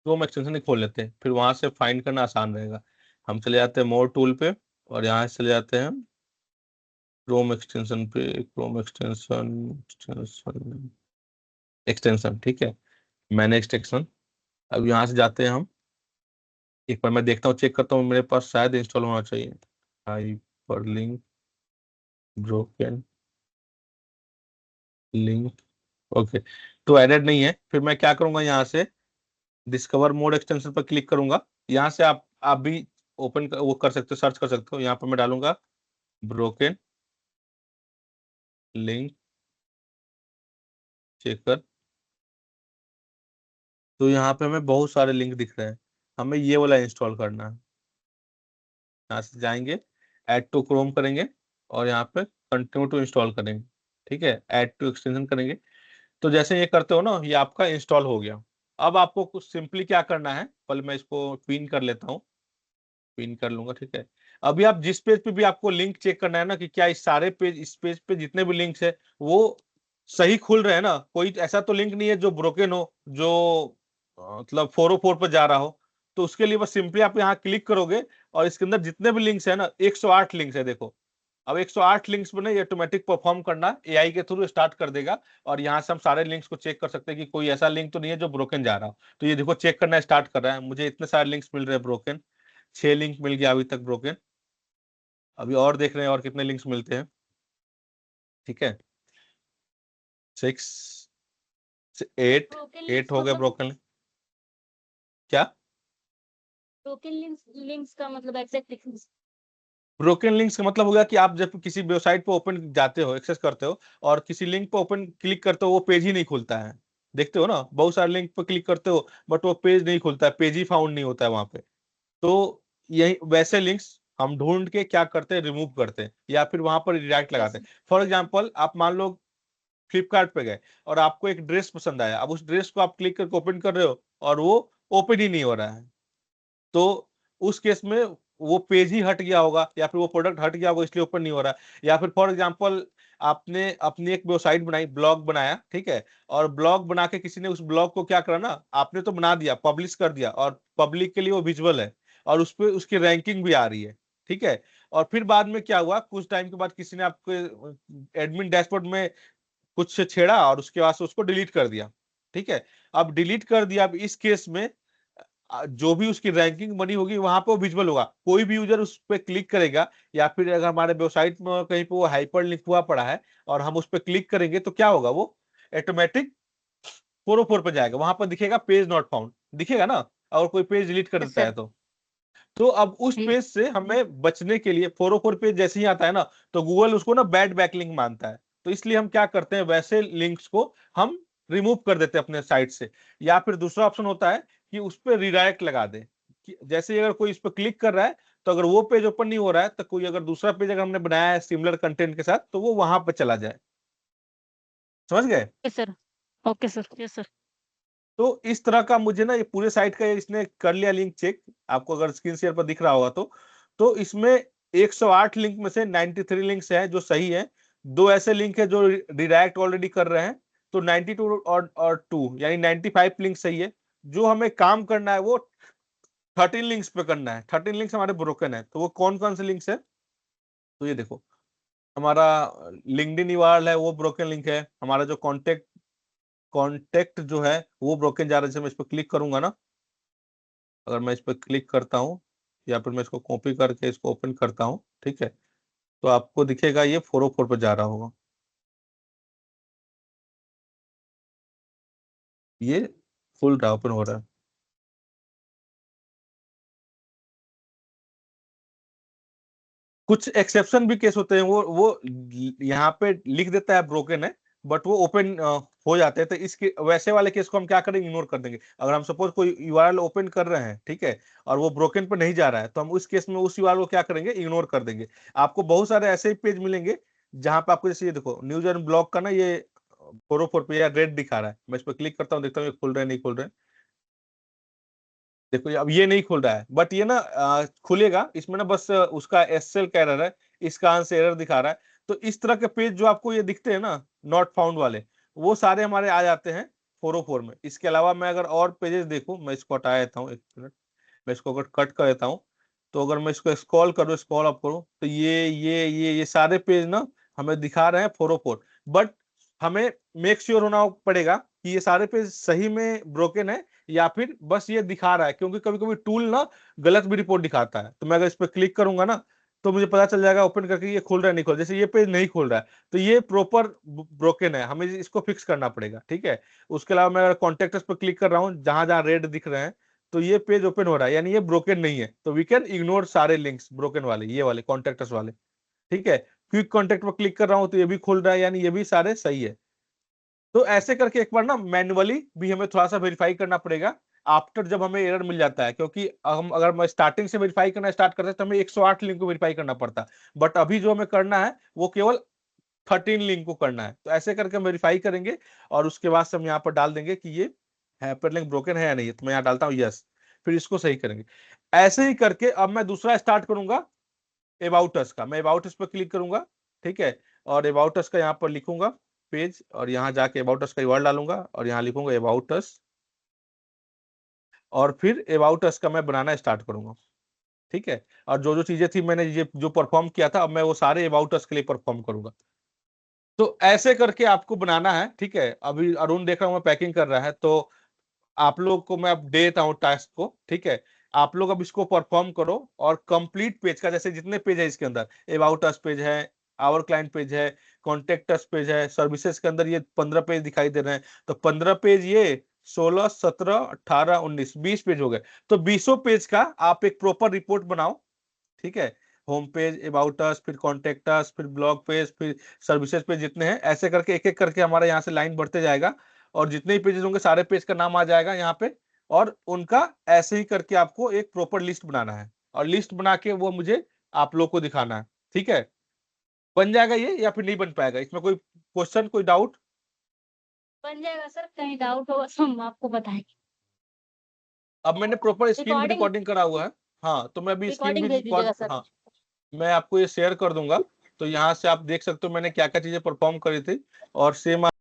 क्रोम एक्सटेंशन ही खोल लेते हैं, फिर वहां से फाइंड करना आसान रहेगा। हम चले जाते हैं मोर टूल पे और यहाँ से चले जाते हैं क्रोम एक्सटेंशन पे, क्रोम एक्सटेंशन एक्सटेंशन एक्सटेंशन, ठीक है, मैंने एक्सटेंशन। अब यहाँ से जाते हैं हम, एक बार मैं देखता हूँ चेक करता हूँ मेरे पास शायद इंस्टॉल होना चाहिए हाइपरलिंक ब्रोकन लिंक, ओके। तो एडेड नहीं है, फिर मैं क्या करूंगा यहाँ से डिस्कवर मोड एक्सटेंशन पर क्लिक करूंगा। यहाँ से आप भी ओपन वो कर सकते हो, सर्च कर सकते हो। यहाँ पर मैं डालूंगा ब्रोकन लिंक चेकर, तो यहाँ पे हमें बहुत सारे लिंक दिख रहे हैं, हमें ये वाला इंस्टॉल करना है। यहाँ से जाएंगे, ऐड टू क्रोम करेंगे और यहाँ पे कंटिन्यू टू इंस्टॉल करेंगे। ठीक है, ऐड टू एक्सटेंशन करेंगे। तो जैसे ये करते हो ना, ये आपका इंस्टॉल हो गया। अब आपको कुछ सिंपली क्या करना है, पहले मैं इसको पिन कर लेता हूँ, पिन कर लूंगा। ठीक है, अभी आप जिस पेज पे भी आपको लिंक चेक करना है ना, कि क्या इस सारे पेज, इस पेज पे जितने भी लिंक्स है वो सही खुल रहे हैं ना, कोई ऐसा तो लिंक नहीं है जो ब्रोकन हो, जो मतलब 404 पर जा रहा हो। तो उसके लिए बस सिंपली आप यहाँ क्लिक करोगे और इसके अंदर जितने भी लिंक्स है ना, 108 लिंक्स है देखो। अब 108 लिंक्स में ना ये ऑटोमेटिक परफॉर्म करना एआई के थ्रू स्टार्ट कर देगा, और यहाँ से हम सारे लिंक्स को चेक कर सकते हैं कि कोई ऐसा लिंक तो नहीं है जो ब्रोकन जा रहा हो। तो ये देखो चेक करना स्टार्ट कर रहा है, मुझे इतने सारे लिंक्स मिल रहे हैं ब्रोकन, 6 लिंक मिल गया अभी तक ब्रोकन। अभी और देख रहे हैं और कितने लिंक्स मिलते हैं। ठीक है, 6 8 ब्रोकन 8 लिंक्स हो गए मतलब ब्रोकन। क्या ब्रोकन लिंक्स का मतलब एग्जैक्ट ब्रोकन लिंक्स का मतलब हो गया कि आप जब किसी वेबसाइट पर ओपन जाते हो, एक्सेस करते हो और किसी लिंक पर ओपन क्लिक करते हो, वो पेज ही नहीं खुलता है। देखते हो ना, बहुत सारे लिंक पर क्लिक करते हो बट वो पेज नहीं खुलता है, पेज ही फाउंड नहीं होता है वहां पे। तो यही वैसे लिंक्स हम ढूंढ के क्या करते हैं, रिमूव करते हैं या फिर वहां पर रिडायरेक्ट लगाते हैं। फॉर एग्जाम्पल, आप मान लो फ्लिपकार्ट पे गए और आपको एक ड्रेस पसंद आया, अब उस ड्रेस को आप क्लिक करके ओपन कर रहे हो और वो ओपन ही नहीं हो रहा है, तो उस केस में वो पेज ही हट गया होगा या फिर वो प्रोडक्ट हट गया होगा, इसलिए ओपन नहीं हो रहा है। या फिर फॉर एग्जांपल, आपने अपनी एक वेबसाइट बनाई, ब्लॉग बनाया, ठीक है, और ब्लॉग बना के किसी ने उस ब्लॉग को क्या करा ना, आपने तो बना दिया, पब्लिश कर दिया, और पब्लिक के लिए वो विजुअल है और उस पर उसकी रैंकिंग भी आ रही है। ठीक है, और फिर बाद में क्या हुआ, कुछ टाइम के बाद किसी ने आपके एडमिन डैशबोर्ड में कुछ छेड़ा और उसके बाद से उसको डिलीट कर दिया। ठीक है, अब डिलीट कर दिया, अब इस केस में जो भी उसकी रैंकिंग बनी होगी वहां पर विजुअल होगा, कोई भी यूजर उस पर क्लिक करेगा, या फिर अगर हमारे वेबसाइट में कहीं पे वो हाइपर लिंक हुआ पड़ा है और हम उस पर क्लिक करेंगे तो क्या होगा, वो ऑटोमेटिक 404 पे जाएगा, वहां पर दिखेगा पेज नॉट फाउंड, दिखेगा ना, अगर कोई पेज डिलीट कर देता है सर। तो अब उस पेज से हमें बचने के लिए 404 पेज जैसे ही आता है ना, तो गूगल उसको ना बैड बैकलिंक मानता है। तो इसलिए हम क्या करते हैं, वैसे लिंक्स को हम रिमूव कर देते हैं अपने साइट से। या फिर दूसरा ऑप्शन होता है कि उस पर रिडायरेक्ट लगा दे, कि जैसे ही अगर कोई इस पर क्लिक कर रहा है तो अगर वो पेज ओपन नहीं हो रहा है, तो कोई अगर दूसरा पेज अगर हमने बनाया है सिमिलर कंटेंट के साथ, तो वो वहां पर चला जाए। समझ गए? Okay sir. Okay sir, yes sir. तो इस तरह का मुझे ना ये पूरे साइट का इसने कर लिया लिंक चेक, आपको अगर स्क्रीन शेयर पर दिख रहा होगा तो इसमें 108 लिंक में से 93 लिंक्स हैं जो सही है, दो ऐसे लिंक है जो रिडायरेक्ट ऑलरेडी कर रहे हैं, तो 92 और 2 यानी 95 लिंक सही है। जो हमें काम करना है वो 13 लिंक्स पे करना है, 13 लिंक्स हमारे ब्रोकन है। तो वो कौन कौन से लिंक्स है, तो ये देखो, हमारा लिंक्डइन यूआरएल है वो ब्रोकन लिंक है, हमारा जो कॉन्टेक्ट जो है वो ब्रोकन जा रहा है। जैसे मैं इस पर क्लिक करूंगा ना, अगर मैं इस पर क्लिक करता हूँ या फिर मैं इसको कॉपी करके इसको ओपन करता हूँ, ठीक है, तो आपको दिखेगा ये 404 पर जा रहा होगा, ये फुल रहा, ओपन हो रहा है। कुछ एक्सेप्शन भी केस होते हैं, वो यहाँ पे लिख देता है ब्रोकन है, बट वो ओपन हो जाते हैं। तो इसके वैसे वाले केस को हम क्या करेंगे, इग्नोर कर देंगे। अगर हम सपोज कोई यूआरएल ओपन कर रहे हैं, ठीक है, और वो ब्रोकन पे नहीं जा रहा है, तो हम उस केस में उस यूआरएल को क्या करेंगे, इग्नोर कर देंगे। आपको बहुत सारे ऐसे ही पेज मिलेंगे जहां पे आपको, जैसे ये देखो न्यूज एंड ब्लॉग का ना, ये 404 पे या रेड दिखा रहा है, मैं इस पर क्लिक करता हूँ, देखता हूँ ये खुल रहा है नहीं खुल रहा है। देखो अब ये नहीं खुल रहा है, बट ये ना खुलेगा, इसमें ना बस उसका एसएल का एरर है, इसका आंसर एरर दिखा रहा है। तो इस तरह के पेज जो आपको ये दिखते हैं ना, नॉट फाउंड वाले, वो सारे हमारे आ जाते हैं 404 में। इसके अलावा मैं अगर और पेजेस देखूं, मैं इसको हटा देता हूँ, एक मिनट, मैं इसको अगर कट कर देता हूँ, तो अगर मैं इसको स्क्रॉल करूँ, स्क्रॉल अप करूँ, तो ये सारे पेज ना हमें दिखा रहे हैं 404। बट हमें मेक श्योर होना पड़ेगा कि ये सारे पेज सही में ब्रोकन है या फिर बस ये दिखा रहा है, क्योंकि कभी कभी टूल ना गलत भी रिपोर्ट दिखाता है। तो मैं अगर इस पर क्लिक करूंगा ना, तो मुझे पता चल जाएगा ओपन करके ये खुल रहा है नहीं खुल रहा है। जैसे ये पेज नहीं खुल रहा है, तो ये प्रॉपर ब्रोकन है, हमें इसको फिक्स करना पड़ेगा। ठीक है, उसके अलावा मैं अगर कॉन्टेक्ट पर क्लिक कर रहा हूँ, जहां जहां रेड दिख रहे हैं, तो ये पेज ओपन हो रहा है, यानी ये ब्रोकन नहीं है। तो वी कैन इग्नोर सारे लिंक्स ब्रोकन वाले, ये वाले कॉन्टेक्टस वाले, ठीक है। क्विक कॉन्टेक्ट पर क्लिक कर रहा हूं तो ये भी खुल रहा है, यानी ये भी सारे सही है। तो ऐसे करके एक बार ना मैन्युअली भी हमें थोड़ा सा वेरीफाई करना पड़ेगा आफ्टर जब हमें एरर मिल जाता है, क्योंकि हम अगर मैं स्टार्टिंग से वेरीफाई करना स्टार्ट करते हैं तो हमें 108 लिंक को वेरीफाई करना पड़ता, बट अभी जो हमें करना है वो केवल 13 लिंक को करना है। तो ऐसे करके हम वेरीफाई करेंगे और उसके बाद से हम यहाँ पर डाल देंगे कि ये हाइपरलिंक ब्रोकन है या नहीं। तो मैं यहाँ डालता हूँ यस, फिर इसको सही करेंगे। ऐसे ही करके अब मैं दूसरा स्टार्ट करूंगा अबाउट अस का। मैं अबाउट अस पर क्लिक करूंगा, ठीक है, और अबाउट अस का यहाँ पर लिखूंगा पेज, और यहाँ जाके अबाउट अस का URL डालूंगा और यहाँ लिखूंगा अबाउट अस, और फिर अबाउट अस का मैं बनाना स्टार्ट करूंगा, ठीक है। और जो जो चीजें थी मैंने ये जो परफॉर्म किया था, अब मैं वो सारे अबाउट अस के लिए परफॉर्म करूंगा। तो ऐसे करके आपको बनाना है, ठीक है। अभी अरुण देख रहा हूँ मैं पैकिंग कर रहा है, तो आप लोग को मैं अब दे देता हूँ टास्क को, ठीक है। आप लोग अब इसको परफॉर्म करो और कंप्लीट पेज का, जैसे जितने पेज है इसके अंदर, अबाउट अस पेज है, आवर क्लाइंट पेज है, कॉन्टेक्ट अस पेज है, सर्विसेज के अंदर ये 15 पेज दिखाई दे रहे हैं। तो 15 पेज ये 16, 17, 18, 19, 20 पेज हो गए। तो 20 पेज का आप एक प्रॉपर रिपोर्ट बनाओ, ठीक है। होम पेज, अबाउट अस, फिर कॉन्टेक्ट अस, फिर ब्लॉग पेज, फिर सर्विसेज पेज, जितने हैं ऐसे करके एक एक करके हमारा यहाँ से लाइन बढ़ते जाएगा, और जितने ही पेजेस होंगे सारे पेज का नाम आ जाएगा यहाँ पे, और उनका ऐसे ही करके आपको एक प्रॉपर लिस्ट बनाना है, और लिस्ट बना के वो मुझे आप लोग को दिखाना है, ठीक है। बन जाएगा ये या फिर नहीं बन पाएगा? इसमें कोई क्वेश्चन, कोई डाउट? बन जाएगा सर, कहीं डाउट होगा तो हम आपको बताएंगे। अब मैंने प्रॉपर स्क्रीन रिकॉर्डिंग रिकॉर्डिंग करा हुआ है, हाँ, तो मैं अभी स्क्रीन भी रिकॉर्डिंग भेज दीजिएगा सर। हाँ, मैं आपको ये शेयर कर दूंगा। तो यहाँ से आप देख सकते हो मैंने क्या क्या चीजें परफॉर्म करी थी, और सेम